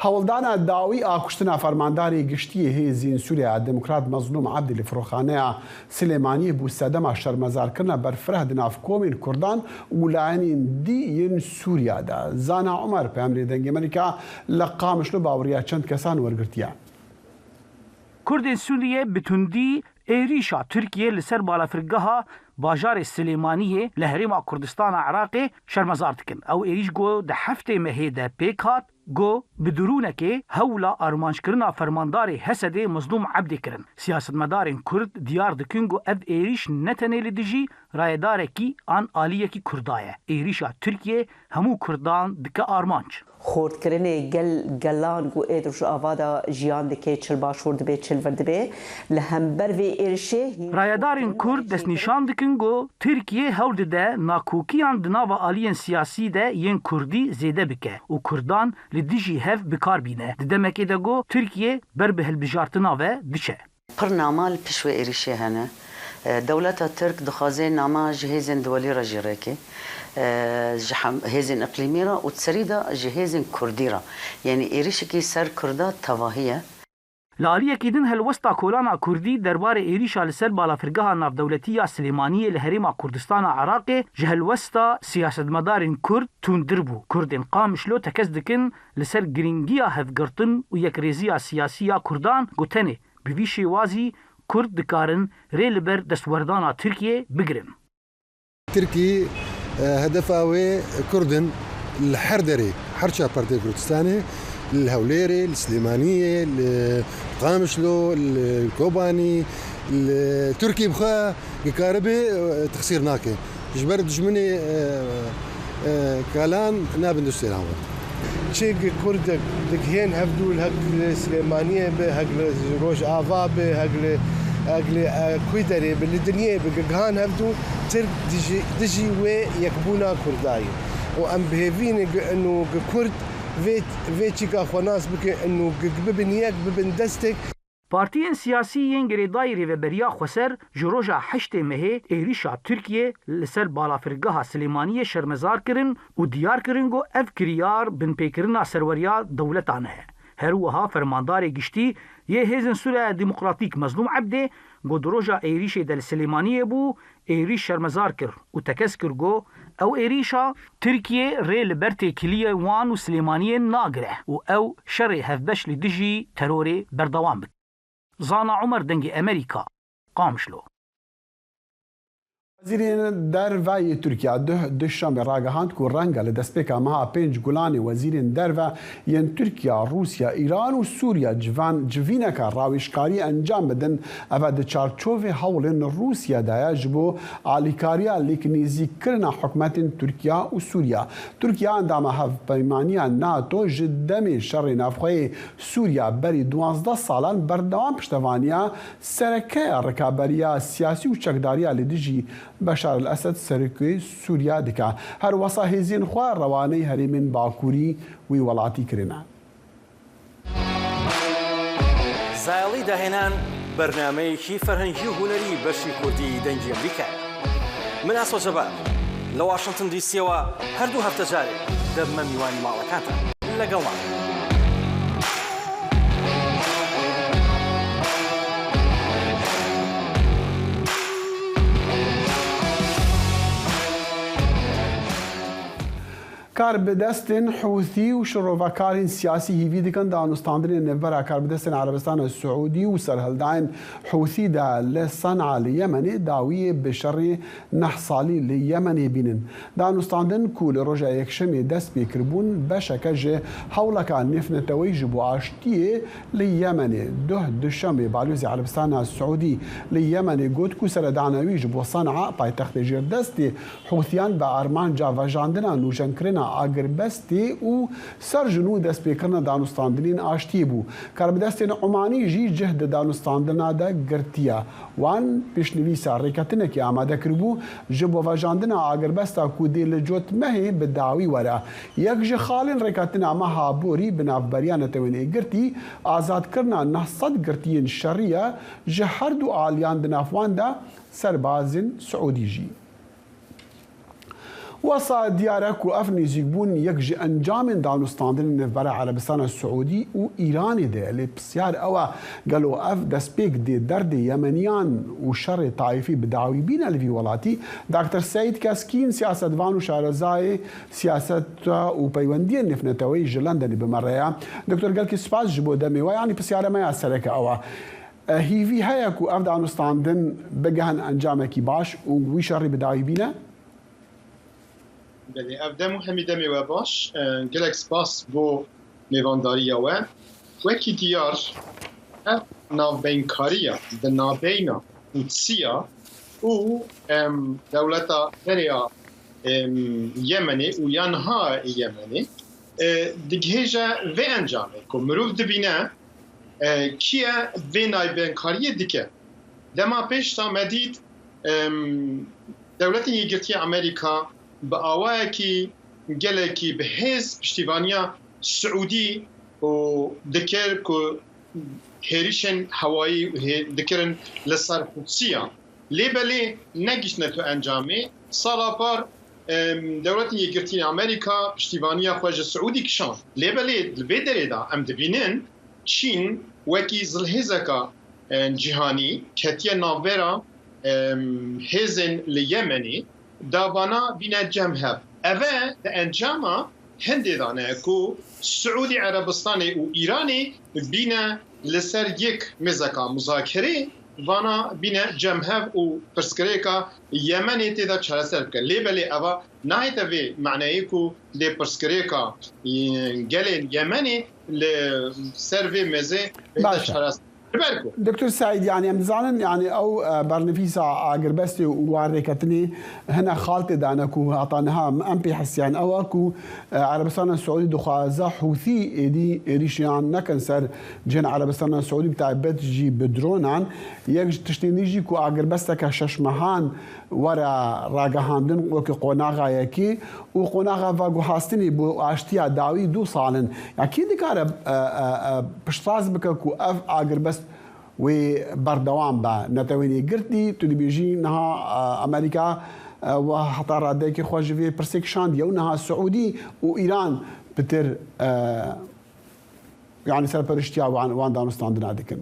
Speaker 1: هەوڵدانە داوی ئاکوشتنە فەرمانداری گشتی هێزین سووریا دموکرات مەزلوم عەبدی لە فرۆخانەیە سلێمانی بوو سەدەما شەرمەزارکردنە بەرفرە دناف کۆمین کوردان وولایەنین دیین سووریادا. زانا عومەر پەیامەری دەنگی ئەمریکا لە قامشلۆ باوەڕیا چەند کەسان وەرگرتیە.
Speaker 11: کوردên Sûriyê bi tundî êrîşa Tirkiye li ser balafirgeha bajarê Silêmaniyê li Herêma Kurdistana Iraqê şermezar dikin. Ew êrîş got di heftê mehê de pêk hat got bi dirûnekê hewla armanjkirina fermandarê Hesedê Mezlûm Ebdê kirin. Siyasetmedarên Kurd diyar dikin got ev êrîş ne tenê li dijî rayedarekî an aliyekî Kurda ye. Êrîşa Tirkiye hemû Kurdan dike armanc.
Speaker 12: خۆردکردنê gelan û êdir ji avada jiyan dike çil başûr dibe çil vir dibe li hember vê êrişê
Speaker 11: Rayedarên Kurd destnîşan dikin got Tirkiye hewl dide nakûkiyan di nava aliyên siyasî de yên Kurdî zêde bike û Kurdan li dijî hev bikar bîne. Di demekê de got Tirkiye ber bi hilbijartina ve diçe.
Speaker 13: Pir nama li piş wê êrişê hene. Dewleta Tirk dixwaze nama ji hêzên dewelî re jî rêke. هێزên ئەقلیمی را û serî de ji hêzên Kurdî ra. Yani êrişekî ser Kurda tevahî ye.
Speaker 11: Li aliyekî din helwesta kolana Kurdî derbarê êrîşa li ser balafirgeha navdewletiya Silêmaniyê li Herêma Kurdistana Iraqê ji helwesta siyasetmedarên Kurd tûndir bû. Kurdên Qamişlo tekez dikin li ser girîngiya hevgirtin û yekrêziya siyasî ya Kurdan got tenê bi vî şêwazî Kurd dikarin rê li ber destwerdana Tirkiye bigirin.
Speaker 14: Tirkiye هدفها كردن الحردري حرشة بارتي كردستاني الهوليري السليمانية القامشلو الكوباني التركي بخا كاربي تخسير ناكي جبر دجمني كالان نابن دوستي العمر
Speaker 15: شيء كرد دكهين هفدول هقل سليمانية بهقل روج آفا بهقل أقل كويدري بالدنيا بجهان هفدو ترك دجي ويكبونا كرداي وأم بهفين إنه كرد فيتشي كأخواناس بك إنه ببنيك ببندستك
Speaker 11: Partiyên siyasî yên girêdayî rêveberiya Xweser ji roja heştê mehê êrîşa Tirkiye li ser balafirgeha Silêmaniyê şermezar kirin û diyar kirin got ev kiriyar binpêkirina serweriya dewletan heye. Her wiha fermandarê giştî yê hêzên Sûriya Demokratîk Mezlûm Ebdê got di roja êrîşê de li Silêmaniyê bû êrîş şermezar kir û tekez kir got ew êrîşa Tirkiye rê li ber têkiliyê wan û Silêmaniyê nagire û ew şerê hevbeş li dijî terorê berdewam bike. Zana Umer dengê Amerîka Qamişlo.
Speaker 1: وەزیرێن دەرڤای تورکیا دوشەمبێ ڕاگەهاند و ڕەنگە لە دەستپێکە مەها 5 گوڵانی وەزیرên دەرڤە یەن تورکیا، رووسیا، ئیران و سووریا جivîneka rawîşkarî encam bidin. Ev di çarçovê hewlên Rûsyadaya ji bo alîkariya lêknêzîkirina hikûmetên Tirkiya û Sûriya. Tirkiya endama hevpeymaniya NATO ji demê şerê navxweyê Sûriya berî 12 salan berdewam piştevaniya serekeya rekaberiya siyasî û çekdariya li dijî بەشار الأسد سەرۆکەی سووریا دکا. هەروەسا هێزین خوا ڕەوانەی هەرێمên باکووری وی وڵاتی کرێنە.
Speaker 3: زایڵی داهێنان بەرنامەیەکی فەرهەنگی و هونەری بەشی کوردی دەنگی ئەمریکا. من ئاسۆ جەبار لە واشنگتن دیسیەوە هەردوو هەفتە جارێ دەبمە میوانی ماڵەکانتە لەگەڵمان.
Speaker 1: کاربدەستên حوثی و şirovkarên siyasî hîvî dikin danûstandinê navbera karbidestên Erebistana Siûdî û serhildayên Hûthî de li San'a li Yemenê dawiyê bi şerê neh salî li Yemenê bînin. Danûstandin ku li roja yekşemê dest pê kiribûn beşeke ji hewleka nêfneteweyî ji bo aştiyê li Yemenê duh duşemê Balûzê Erebistana Siûdî li Yemenê got ku seredanewî ji bo San'a paytextê jêrdestê Hûthiyan bi armanca vejandina nûjenkirina Agirbestê û serjinû destpêkirina danûstandinên aştiyê bû. Karbidestên Omanî jî cih di danûstandina de girtiye. Wan pêşnivîsa rêketinekê amade kiribû ji bo vejandina agirbesta ku dê li cotmehê bi dawî were. Yek ji xalên rêketina meha borî bi navberiya netewên girtî azadkirina 900 girtiyên şerî ji her du aliyan di nav wan de serbazên Siûdî jî. وصا ديارك وأفني زيبون يكجي أنجام دانوستاندن نفبرا عربستان السعودي وإيراني دي اللي بسيار أوا قالوا أف دسبيك دي درد يمنيان وشر طائفي بدعوي بين الفي ولاتي دكتور سيد كاسكين سياسة فان وشارزاي سياسة وبيوندين نفنتوي جلندن بمريا دكتور قال كي سباس جبو دمي ويعني بسيار ما يسرك أوا هيفي هيك وأف دانوستاندن بجهن أنجامكي باش وشر بدعوي بينا
Speaker 16: بله افدم همی دمی و باش گلک سپاس بو میوانداری و وکی دیار اف ناوبینکاریه ده نابینا اوتسیا و دولتا دریا یمنی و یانها یمنی دیگهجا و انجامه که مروف دبینه کیه و ناوبینکاریه دیگه لما پیش تا مدید دولتی یگرتی امریکا با آوایکی گلکی به حزب پشتیبانیا سعودی و دکر که هریشن هوایی دکرن لسر قدسیه لیبلی نگیش نتو انجامه سالا پر دولت یگرتی امریکا پشتیبانیا خواج سعودی کشان لیبلی لبه داره دا ام دبینن چین وکی زلهزکا جهانی کتیه ناورا هزن لیمنی دابانا بنا جمهب اوه ده انجاما هنده دانه که سعودی عربستانی و ایرانی بنا لسر یک مزاکا مذاکره وانا بنا جمهب و پرسکره که یمنی تیدا چرسر بکن لیبلی اوه نهیده وی معنی که لی پرسکره که گلین یمنی لسر وی مزه بیدا چرسر
Speaker 1: دكتور سعيد يعني ام زانن يعني او برنفيسا اغربستي واريكتني هنا خالتي دانكو اعطانها ام بي حسيان او اكو عربستان السعودي دخازا حوثي دي ريشيان نكنسر جن عربستان السعودي بتاع بتجي بدرونان يج تشتينيجي كو اغربستا ششمهان ورا راغهاندن وكي قوناغا يكي وقوناغا فاغو هاستني بو اشتيا داوي دو صالن اكيد كار بشتاز بكو اف اغربست وبردوام با نتويني قرتي تدبيجي نها امريكا وحتى راديكي خواج في برسيكشان ديونها السعودي وايران بتر يعني سر برشتيا وان دانستان دنادكن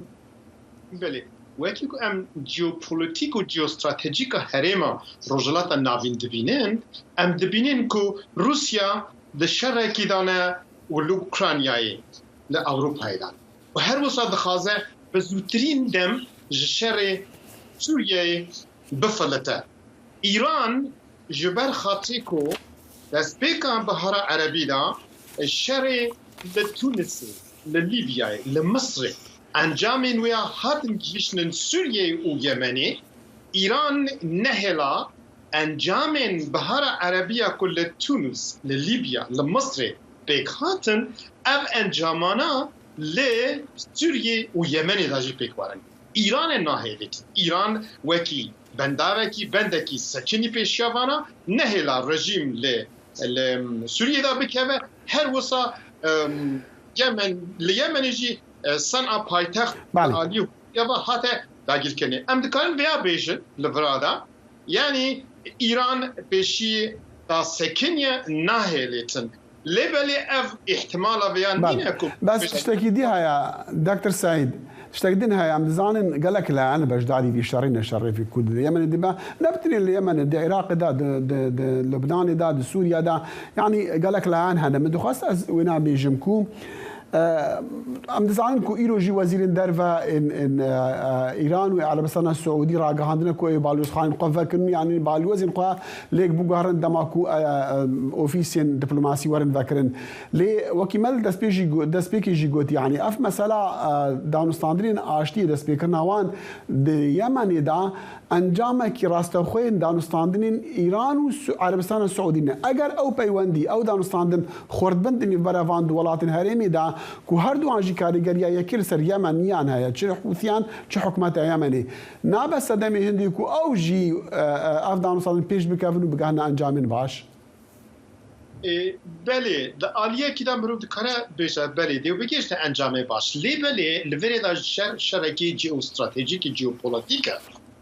Speaker 16: بله وقتی که ام جیوپولیتیک و جیوستراتژیک هرما روزلات ناوین دبینن ام دبینن که روسیا د شرکی دانه و اوکراینایی ل اروپایی دان و هر وسط دخازه به زودترین دم شر سوریه بفلته ایران جبر خاطری کو دست بیکان بهار عربی دا شر لتونس للیبیا لمصر انجامین ویا هاتن جیشنن سوریه و یمنی ایران نهلا انجامین بهار عربیه کل تونس للیبیا لمصر بیک هاتن اف انجامانا لسوریه و یمنی داجی بیک وارن ایران نهیدت ایران وکی بندکی سچنی پیشیاوانا نهلا رژیم سوریه دا بکوه هر وسا لیمنی جی صنع پایتخت عالی یا حتی داگیر کنی ام دکان ویا بیشن لبرادا یعنی إيران بشي تا سكنية ناهلتن لبلي اف احتمال بيان مينكم
Speaker 1: بس تشتكيديها يا دكتور سعيد اشتكدينها يا عم زانن قال لك لا انا بجدادي في شرين الشر في كل اليمن دي نبتني اليمن دي العراق دا لبنان دا سوريا دا يعني قال لك لا عنها من دخاس وين بيجمكم ام دزعن كو ايروجي وزير درفا ان ايران وعلى بسنا السعودي راغ عندنا كو بالوس خان قفكن يعني بالوزن قا ليك بوغارن دماكو اوفيسين دبلوماسي ورن ذكرن لي وكمل دسبيكي جيغوت يعني اف مساله دانستاندرين اشتي دسبيكر نوان د يمن دا انجام کی راستخوین دانستاندن ایران و عربستان السعودی اگر او پیوندی او دانستاندن خوردبندنی براوان دولاتن هرمی دا کو هر دو انجی کاریگریا یکل سر یمنیان هيا چه حوثیان چه حکومت یمنی نابه صدمه هندی کو او جی افغانستان پیش بکوون و بگهن انجامن باش
Speaker 16: بله د عالیه کی دا مرو کاره بشه بله دیو بگیشت انجام باش لی بله لوری دا شرکی جیو استراتژیک جیو پولیتیک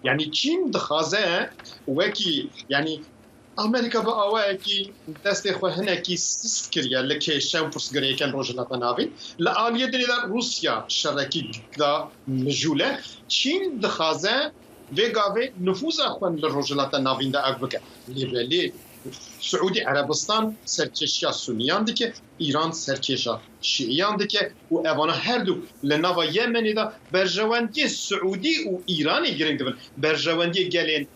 Speaker 16: يعني چین دخوازه وکی يعني امریکا با اوه کی دست خو هنه کی سست کریه لکه شام پرسگری کن روزنات ناوی لعالیه دنی در روسیا شرکی دا مجوله چین دخوازه وگاوه نفوذ اخوان لروزنات ناوی دا اگبکه لیبلی سعودی عربستان سرکشیا سنیان دیگه ایران سرکشیا شیعیان دیگه و اونا هر دو لنوا یمنی دا برجواندی سعودی و ایرانی گرنگ دبن برجواندی گلین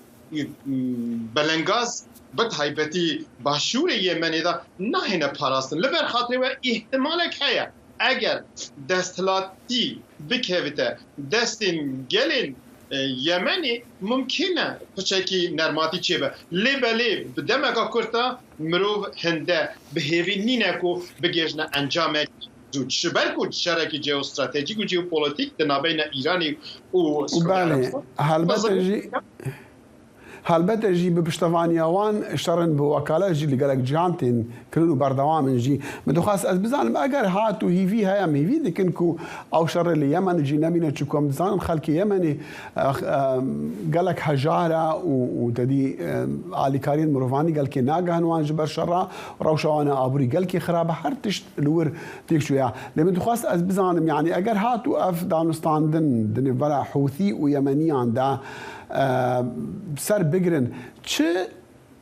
Speaker 16: بلنگاز بد هایبتی باشور یمنی دا نه پاراستن لبر خاطر و احتمالک هیا اگر دستلاتی بکویته دستین گلین یمنی ممکنه پچکی نرماتی چه به لیبلی بدمگا کرتا مروف هنده به هیوی نینکو بگیجنه انجامه زود شبر کود شرکی جیو استراتژیک و جیو پولیتیک دنابین ایرانی و
Speaker 1: سعودی عربستان هالبته جي بپشتوانی اوان شرن بوکاله جي لگلک جانتين كلو بردوام جي مدخاس از بزانم اگر هاتو هيفي هيام هيفي دكن كو او شر اليمن جي نبينا تشكم بزانم خلق يمني قالك حجاره وتدي علي كارين مروفاني قال كي ناغان وان جبر شرا روشوانا ابري قال كي خرابه حرتش الور تيك شويه لما دخاس از بزانم يعني اگر هاتو اف دانستان دن بلا حوثي ويمنيان دا سر بگرن چه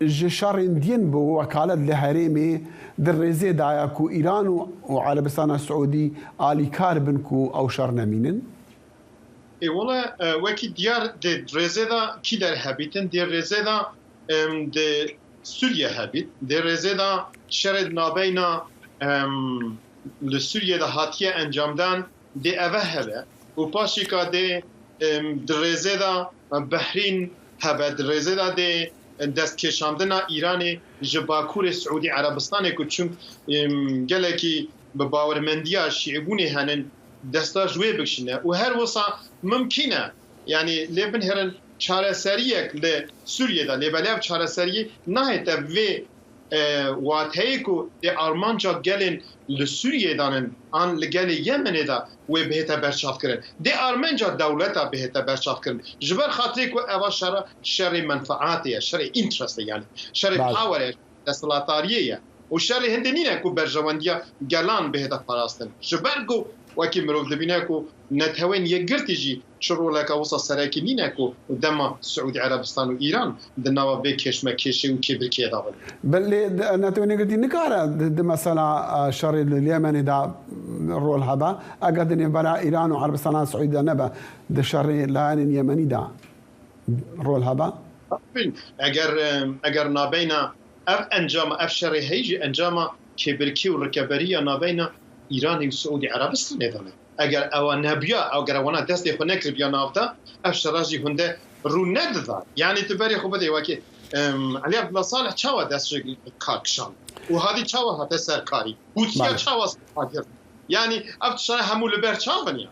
Speaker 1: جشارين دين بو وكالة لهريمي در رزي دايا كو إيران و عربستان السعودي آلي كاربن كو أو شرنمينن؟
Speaker 16: اي والله وكي ديار دي رزي دا كي در هابيتن دي رزي دا دي سوريا هابيت دي رزي دا شرد نابينا لسوريا دا هاتية انجام دان دي اوه هبه و پاشيكا دي رزي دا بحرين هبه رزي دا دي دست کشاندنا ایران جباکور سعودی عربستان کو چون گلکی به باورمندیا شعبونه هنن دستا جوی بکشنه و هر وصا ممکنه يعني لبن هرن چاره سریک ل سوریه دا لبلاب چاره سری نه تا و واتهی کو د آرمانجا گلن ل سوریه دانن ان لگل یمن دا و بهتا برچاف کرن د آرمانجا دولتا بهتا برچاف کرن جبر خاطر کو اوا شر منفعاتی شر انترست يعني شر باور دستلاتاریه و شر هندنینه کو برجواندیا گلان بهتا پاراستن جبر کو وكي مروف دبيناكو نتهوين يقرتجي شرو لك وصل سراكي نيناكو دما سعودي عربستان وإيران دناوا بكيش ما كيشي وكبر كي داول
Speaker 1: بل نتهوين يقرتي نكارا مثلا شر اليمني دا رول هذا أقدني برا إيران وعربستان وسعودي نبا دا شر لان يمني دا رول هذا
Speaker 16: اگر نابينا اف انجام اف شر هيجي انجام كبركي والركبريه نابينا ایرانی و سعودی عربستان نداره اگر اوان نبیا او اگر اونا دست خو نکر بیا نافتا افشراجی هنده رو ندادن یعنی تبری خوب بده وکی علی عبدالله صالح چاوا دست کارکشان و هادی چاوا هات سرکاری بوتیا چاوا سرکاری یعنی افتشان همو لبر چاونیا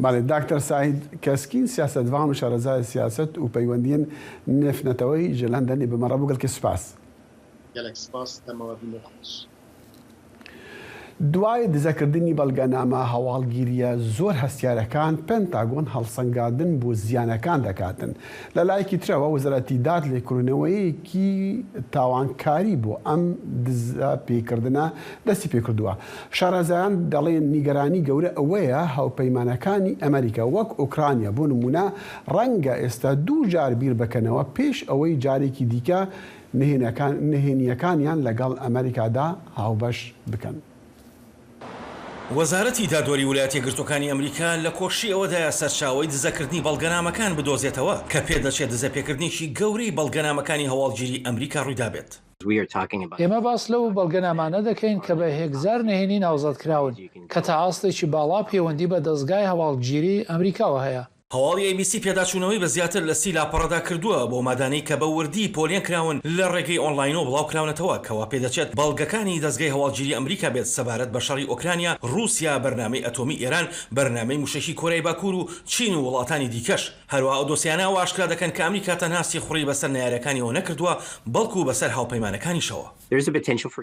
Speaker 1: بله دکتر سعید کسکین سیاستوان و شارزای سیاست و پیوندین نفنتوی جلندنی به مرابو گل که سپاس
Speaker 16: گلک سپاس تمام بینخوش
Speaker 1: دوای دزەکردنی بەڵگەنامە هەواڵگیریە زۆر هەستیارەکان پێنتاگۆن هەڵسەنگاندن بۆ زیانەکان دەکاتن. لە لایەکی ترەوە وەزارەتی داد لێکۆڵینەوەیەکی تاوانکاری بۆ ئەم دزە پێکردنە دەستی پێکردووە. شارەزایان دەڵێن نیگەرانی گەورە ئەوەیە هاوپەیمانەکانی ئەمریکا وەک ئوکرانیا بۆ نمونە ڕەنگە ئێستا دوو جار بیر بکەنەوە پێش ئەوەی جارێکی دیکە نهێنیەکانیان لەگەڵ ئەمریکادا هاوبەش بکەن.
Speaker 3: وەزارەتی دادوەری ویلایەتە یەکگرتووەکانی ئەمریکا لە کۆشی ئەوەدایە سەرچاوەی دزەکردنی بەڵگەنامەکان بدۆزێتەوە کە پێدەچێت دزەپێکردنیشی گەورەی بەڵگەنامەکانی هەواڵگیری ئەمریکا ڕوویدابێت.
Speaker 4: ئێمە باس لەو بەڵگەنامانە دەکەین کە بە هێکزار نهێنی ناوزەت کراون کە تا ئاستێکی باڵا پەیوەندی بە دەستگای هەواڵگیری ئەمریکاوە هەیە.
Speaker 3: هەواڵی ABC پێداچوونەوەی بە زیاتر لە 30 لاپەڕەدا کردووە بۆ مادانەی کە بە وردی پۆلێن کراون لە ڕێگەی ئۆنلاینەوە بڵاوکراونەتەوە کەوا پێدەچێت بەڵگەکانی دەستگای هەواڵگیری ئەمریکا بێت سەبارەت بە شەڕی ئۆکرانیا، رووسیا، بەرنامەی ئەتۆمی ئێران، بەرنامەی موشەشی کۆرەی باکوور و چین و وڵاتانی دیکەش. هەروەها ئەو دۆسیانە ئاشکرا دەکەن کە ئەمریکا تەنها سیخوڕی بەسەر نایارەکانیەوە نەکردووە بەڵکو بەسەر هاوپەیمانەکانیشەوە.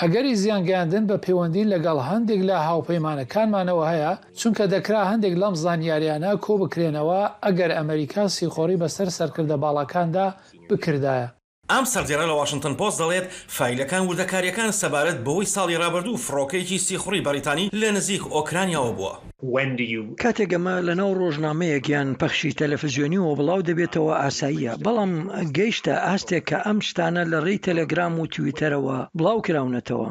Speaker 4: ئەگەری زیانگەاندن بە پەیوەندی لەگەڵ هەندێک لە هاوپەیمانەکانمانەوە هەیە چونکە دەکرا هەندێک لەم زانیاریانە کۆ بکرێنەوە ئەگەر ئەمریکا سیخۆڕی بەسەر سەرکردە باڵەکاندا بکردایە.
Speaker 3: ئەم سەردێڕە لە واشنگتن پۆست دەڵێت فایلەکان وردەکاریەکان سەبارەت بەوەی ساڵی ڕابردوو فڕۆکەیەکی سیخوڕی بەریتانی لە نزیک ئۆکرانیاوە بووە.
Speaker 2: کاتێک ئەمە لەناو ڕۆژنامەیەکیان پەخشی تەلەڤیزیۆنیەوە بڵاو دەبێتەوە ئاساییە، بەڵام گەیشتە ئاستێک کە ئەم شتانە لە ڕێی تەلەگرام و تویتەرەوە بڵاو کراونەتەوە.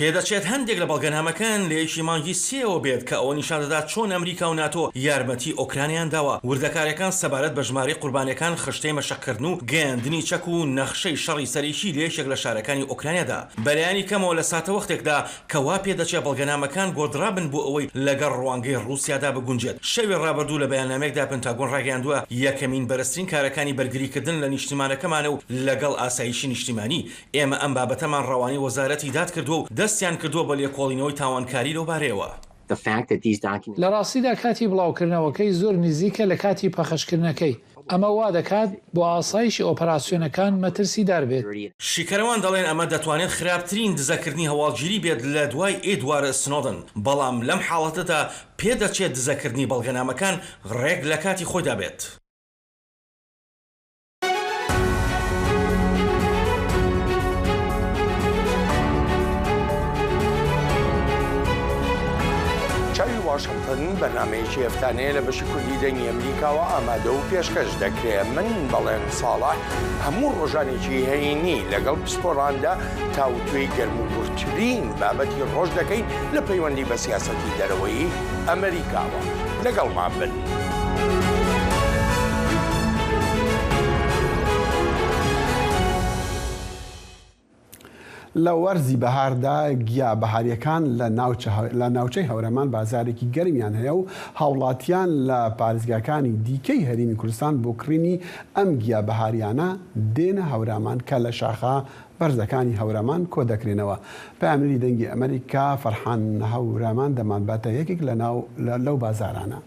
Speaker 3: پێدەچێت هەندێک لە بەڵگەنامەکان لە یەکی مانگی سێەوە بێت کە ئەوە نیشان دەدات چۆن ئەمریکا و ناتۆ یارمەتی ئۆکرانیان داوە. وردەکاریەکان سەبارەت بە ژمارەی قوربانیەکان خشتەی مەشەقکردن و گەیاندنی چەک و نەخشەی شەڕی سەرێکی لە یەکێک لە شارەکانی ئۆکرانیادا. بەلایانی کەمەوە لە ساتە وەختێکدا کەوا پێدەچێت بەڵگەنامەکان گۆدرابن بۆ ئەوەی لەگەڵ ڕوانگەی ڕووسیادا بگونجێت. شەوی ڕابردوو لە بەیاننامەیەکدا پنتاگۆن ڕاگەیاندووە یەکەمین بەرزترین کارەکانی بەرگریکردن لە نیشتیمانەکەمانە و لەگەڵ ئاسایشی نیشتیمانی. ئێمە ئەم بابەتەمان ڕەوانی وەزارەتی داد کردووە و دەستیان کردووە بە لێکۆڵینەوەی تاوانکاری لەو بارەیەوە.
Speaker 4: لە ڕاستیدا کاتی بڵاوکردنەوەکەی زۆر نزیکە لە کاتی پەخشکردنەکەی. ئەمە وا دەکات بۆ ئاسایشی ئۆپەراسیۆنەکان مەترسیدار بێت.
Speaker 3: شیکەرەوان دەڵێن ئەمە دەتوانێت خراپترین دزەکردنی هەواڵگیری بێت لە دوای ئێدوارد سنۆدن، بەڵام لەم حاڵەتەدا پێدەچێت دزەکردنی بەڵگەنامەکان ڕێک لە کاتی خۆیدا بێت.
Speaker 17: واشنگتن بەنامەیەکی هەفتانەیە لە بەشی کوردی دەنگی ئەمریکاوە ئامادە و پێشکەش دەکرێت. من بەڵێن ساڵح هەموو ڕۆژانێکی هەینی لەگەڵ پسپۆڕاندا تاوتوێی گەرموگورترین بابەتی ڕۆژ دەکەین لە پەیوەندی بە سیاسەتی دەرەوەی ئەمریکاوە. لەگەڵمان بن.
Speaker 1: لە وەرزی بەهاردا گیا بەهاریەکان لە ناوچەی هەورەمان بازارێکی گەرمیان هەیە و هاوڵاتیان لە پارێزگاکانی دیکەی هەرێمی کوردستان بۆ کڕینی ئەم گیا بەهاریانە دێنە هەورامان کە لە شاخە بەرزەکانی هەورەمان کۆ دەکرێنەوە. پامری دەنگی ئەمریکا فەرحان هەورامان دەمانباتە یەکێک لەو بازارانە.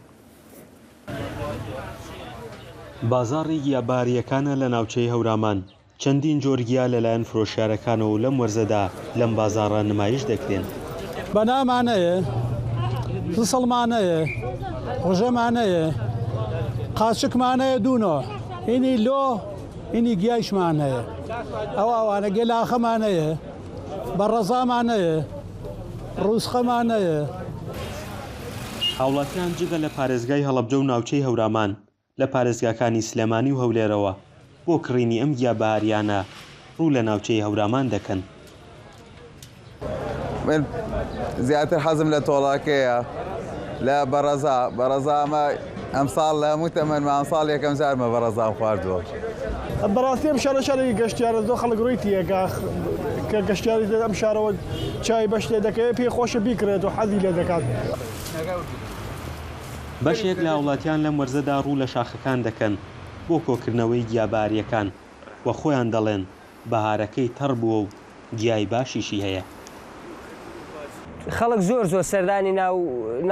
Speaker 18: بازاڕی گیاباریەکانە لە ناوچەی هەورامان. چەندین جۆرگیا لەلایەن فرۆشیارەکانەوە لەم وەرزەدا لەم بازاڕە نمایش دەکرێن.
Speaker 19: بەنامانەیە، سڵمانەیە، ڕژەمانەیە، قاچکمانەیە دوونەوە، ئینی لۆ ئینی گیایشمانەیە، ئەو ئەوانە گەلاخەمانەیە، بەڕەزامانەیە، ڕووسخەمانەیە.
Speaker 18: هاوڵاتیان جگە لە پارێزگای هەڵەبجە و ناوچەی هەورامان لە پارێزگاکانی سلێمانی و هەولێرەوە بۆ کڕینی ئەم گیابەهاریانە ڕوو لە ناوچەی هەورامان دەکەن.
Speaker 20: من زیاتر حەزم لە تۆڵاکەیە لە بەڕەزامە ئەمساڵ لە هەموو تەمەنمان ساڵ یەکەم جارمە بەڕەزام خواردووە.
Speaker 10: بەڕاستی ئەم شارە شاری گەشتیارە زۆر خەڵک ڕوویتی یەکە کە گەشتیاری ئەم شارەوە چای بەش لێ دەکەوێت پێی خۆشە بیکرێت و حەزی لێ دەکات.
Speaker 18: بەشێک لە وڵاتیان لەم وەرزەدا ڕوو لە شاخەکان دەکەن بۆ کۆکردنەوەی گیاباریەکان و خۆیان دەڵێن بەهارەکەی تەڕ بووە و گیای باشیشی هەیە.
Speaker 21: خەڵک زۆر سەردانی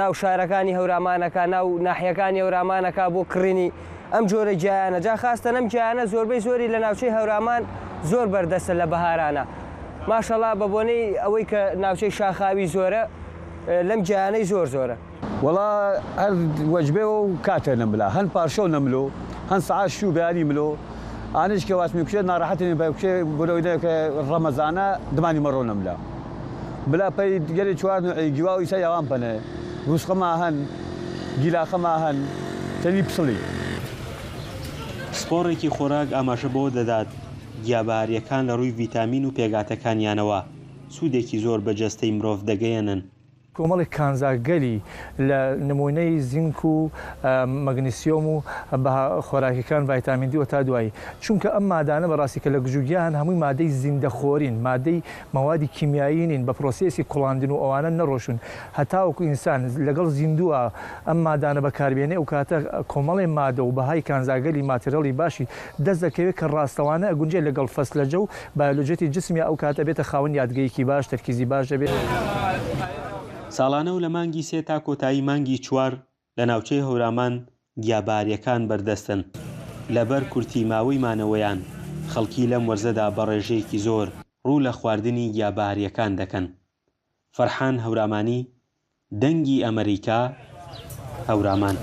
Speaker 21: ناو شارەکانی هەورامانەکە ناو ناحیەکانی هەورامانەکە بۆ کڕینی ئەم جۆرە گیایانە. جا خاستە ئەم گیایانە زۆربەی زۆری لە ناوچەی هەورامان زۆر بەردەستە لە بەهارانە. ماشەڵا بە بۆنەی ئەوەی کە ناوچەی شاخاوی زۆرە لەم جیانەی زۆرە
Speaker 6: وڵا هەر وەجبێ و کاتێ نملا هەن پارشە نملو هەن سعات شو بەیانی ملو ئانش کە واسمی کوێ ناڕەحەتی بەکوێ بۆەوەی کە ڕەمەزانە دمانی مەڕۆ نملا بلا پەی گەری چوار گیوا و ئیسا یاوان پەنێ ڕوسقەما هەن گیلاخەما هەن تەنی پسڵی
Speaker 18: سپۆڕێکی خۆراک ئاماژە بۆ دەدات گیاباریەکان لە ڕووی ڤیتامین و پێگاتەکانیانەوە سوودێکی زۆر بە جەستەی مرۆڤ دەگەیەنن.
Speaker 22: کۆمەڵی کانزاگەلی لە نمونەی زینک و مەگنیسیۆم و خۆراکیەکان ڤایتامین دی و تا دوایی چونکە ئەم مادانە بەڕاستی کە لە گژوگیان هەمووی مادەی زیندەخۆرین مادەی مەوادی کیمیاییین بە پرۆسێسی کوڵاندن و ئەوانە نەڕۆشن هەتاوەکو ئینسان لەگەڵ زیندووە ئەم مادانە بەکاربێنێ و کاتە کۆمەڵی مادە و بەهای کانزاگەلی ماتریاڵی باشی دەست دەکەوێت کە ڕاستەوانە ئەگونجێ لەگەڵ فەسلەجە و بایۆلۆجێتی جسمی ئەو کاتە بێتە خاوەن یادگەیەکی باش تەرکیزی باش دەبێت.
Speaker 18: ساڵانە و لە مانگی سێ تا کۆتایی مانگی چوار لە ناوچەی هەورامان گیاباریەکان بەردەستن لەبەر کورتی ماوەی مانەوەیان خەڵکی لەم وەرزەدا بە ڕێژەیەکی زۆر ڕوو لە خواردنی گیاباریەکان دەکەن. فەرحان هەورامانی دەنگی ئەمریکا هەورامان.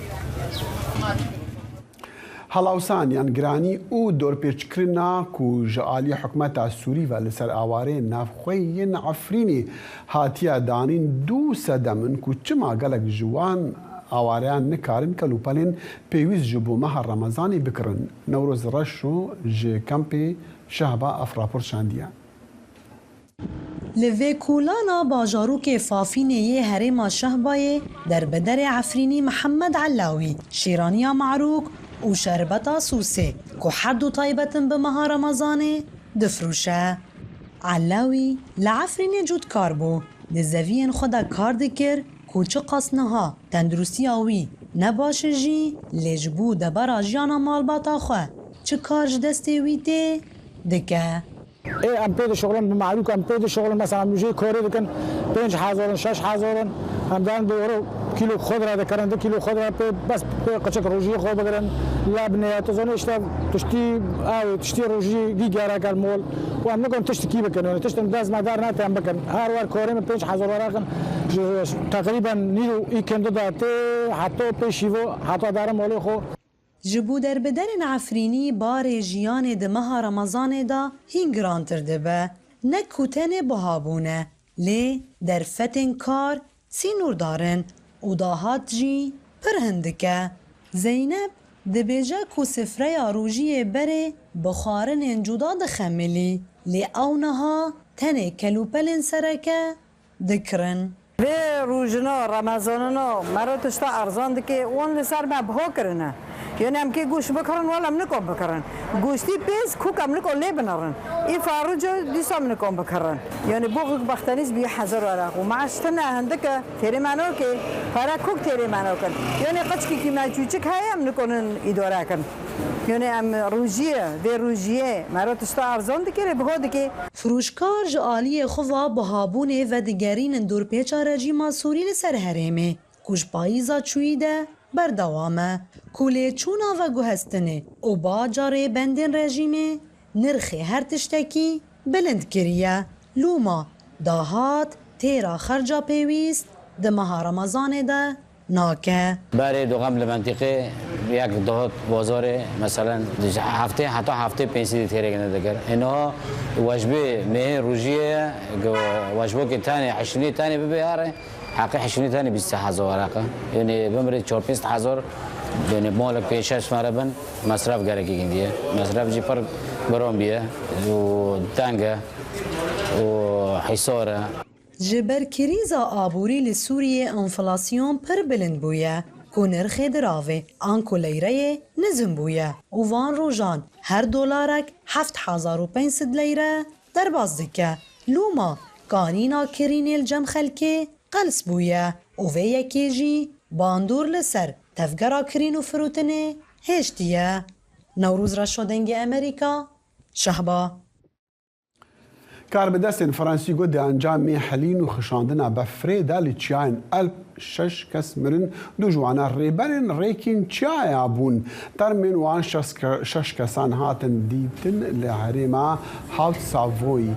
Speaker 1: هەڵاوسانیان گرانی و دۆرپێچکردنا و ji aliyê hikûmeta Sûrî ve li ser awarê navxwe yên Efrînê hatiye danîn 200 min ku çima gelek ji wan awareyan nikarin kelûpelên pêwîst ji bo meha Remezanê bikirin. Newroz reş û ji kempê Şehba Efrapor şandiye.
Speaker 23: Li vê kulana bajarokê Fafînê yê herêma Şehbayê derbederê Efrînî Mihemed Allawî şêraniya Me'rûk û şerbeta Sûsê ku her du taybetin bi meha Remezanê difrûşe. Allawî li Efrînê cûtkar bû. Di zeviyên xwe de kar dikir ku çi qas niha tenduristiya wî ne baş e jî lê ji bo debera jiyana malbata xwe çi kar ji destê wî tê dike.
Speaker 19: ام پێ دەشغڵن بمعلوک ئەم پێ دەشغڵن مەسەڵان نوژەی کۆرێ دەکەن 5 حازۆرن 6 حازۆرن هەمدان بۆ کیلو خۆدرا دەکەن 2 کیلو خۆدرا پێ بەس پێ قەچەک ڕۆژی خۆ بگرن لا بنەیە تۆزانە شتە تشتی ئاوێ تشتی ڕۆژی دیگارەکان مۆڵ و ئەم نەگۆن تشتکی بکەنەوە تشتم دازمادار ناتیان بکەن هاروار کۆرێمە 5 حازۆر وەراکەن تقریبا نیرو ئیکەندەدا تێ هاتۆ پێشیڤۆ هاتوادارە مۆڵی خۆ
Speaker 23: Ji bo derbiderên Efrînî barê jiyanê di meha Remezanê da hîn girantir dibe. Ne ku tenê bihabûne, lê derfetên kar sînûrdarin û dahat jî pir hin dike. Zeynep dibêje ku sifreya rojiyê berê bi xwarinên cuda dixemilî, lê ew niha tenê kelûpelên sereke dikirin.
Speaker 24: Vê rojino Remezanino mero tişta erzan dike wan li ser me biho kirine. Yani em ki goş bikarin wala em nikom bikarin. Goştî pêz kûk em nikon lê binarin. Î faruca dîsa em nikon bikarin. Yani bo baxtenîz bî hezar wara û maaş tune hindike têrê manokê para kûk têrê manokin. Yani qeçkî me çûçik heye em nikonin îdare kin. Yani em rojiye vê rojiyê mero tişta erzan dike lê biho dike.
Speaker 23: Firûşkar ji aliyê xwe va bihabûnê ve digerînin dûrpêça rejîma Sûrî li ser herêmê ku ji payîza çûyî de berdewam e. Ku lêçûna ve guhestinê û bacarê bendên rejîmê nirxê her tiştekî bilind kiriye. Lûma dahat têra xerca pêwîst di meha Remezanê de nake.
Speaker 25: Berê doxam li mentîqê yek dihot bozorê meselan heftê heta heftê pênsî têrê dikir. Êniha wejbê mehê rojiyê wejbokê tenê hişnî tenê bibe are حقی حشونی تانی 20 هزار ورقه یعنی بمرید 4-5 هزار یعنی مالک پیشش مربن مصرف گرکی گندیه مصرف جی پر برام بیه و تنگه و حصاره
Speaker 23: جبر کریزا آبوری لسوریه انفلاسیون پر بلند بویه کو نرخ دراوه آنکو لیره نزم بویه و وان روزان هر دلارک 7500 لیره در باز دکه لوما قانینا کرینیل جم خلکه قلس بویه و وی یکی جی باندور لسر تفگرا کرین و فروتنه هشتیه. نوروز را شدنگ امریکا شهبا
Speaker 1: کاربدستên Fransî got di encamê helîn û xişandina befrê de li çiyayên Alp 6 کەس مرن دوو جوانە ڕێبەرن ڕێکین چایە بوون تەرمێن وان 6 کەسان هاتن دیتن لە هەرێما هاوت ساڤۆی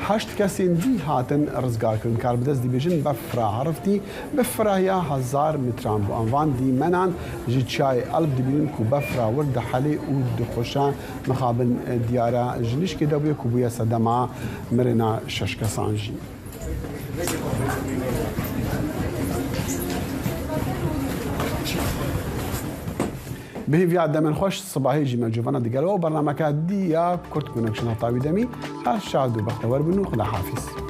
Speaker 1: 8 کەسین دی هاتن ڕزگارکردن کار بەدەست دیبێژن بەفرا هەرفتی بەفرایە 1000 متران بوو ئەموان دیمەنان ji çay alb dibînin ku befra wir dihelê û dixweşa mixabin diyara ji nişkê de bûye ku bûye sedema mirêna 6 kesan jî. بهیویا دمن خوش صباحی جی مجوانه دیگر و برنامه که دیا کرد کنکشن هتاوی دمی هر شاد و بختور بنو خدا حافظ.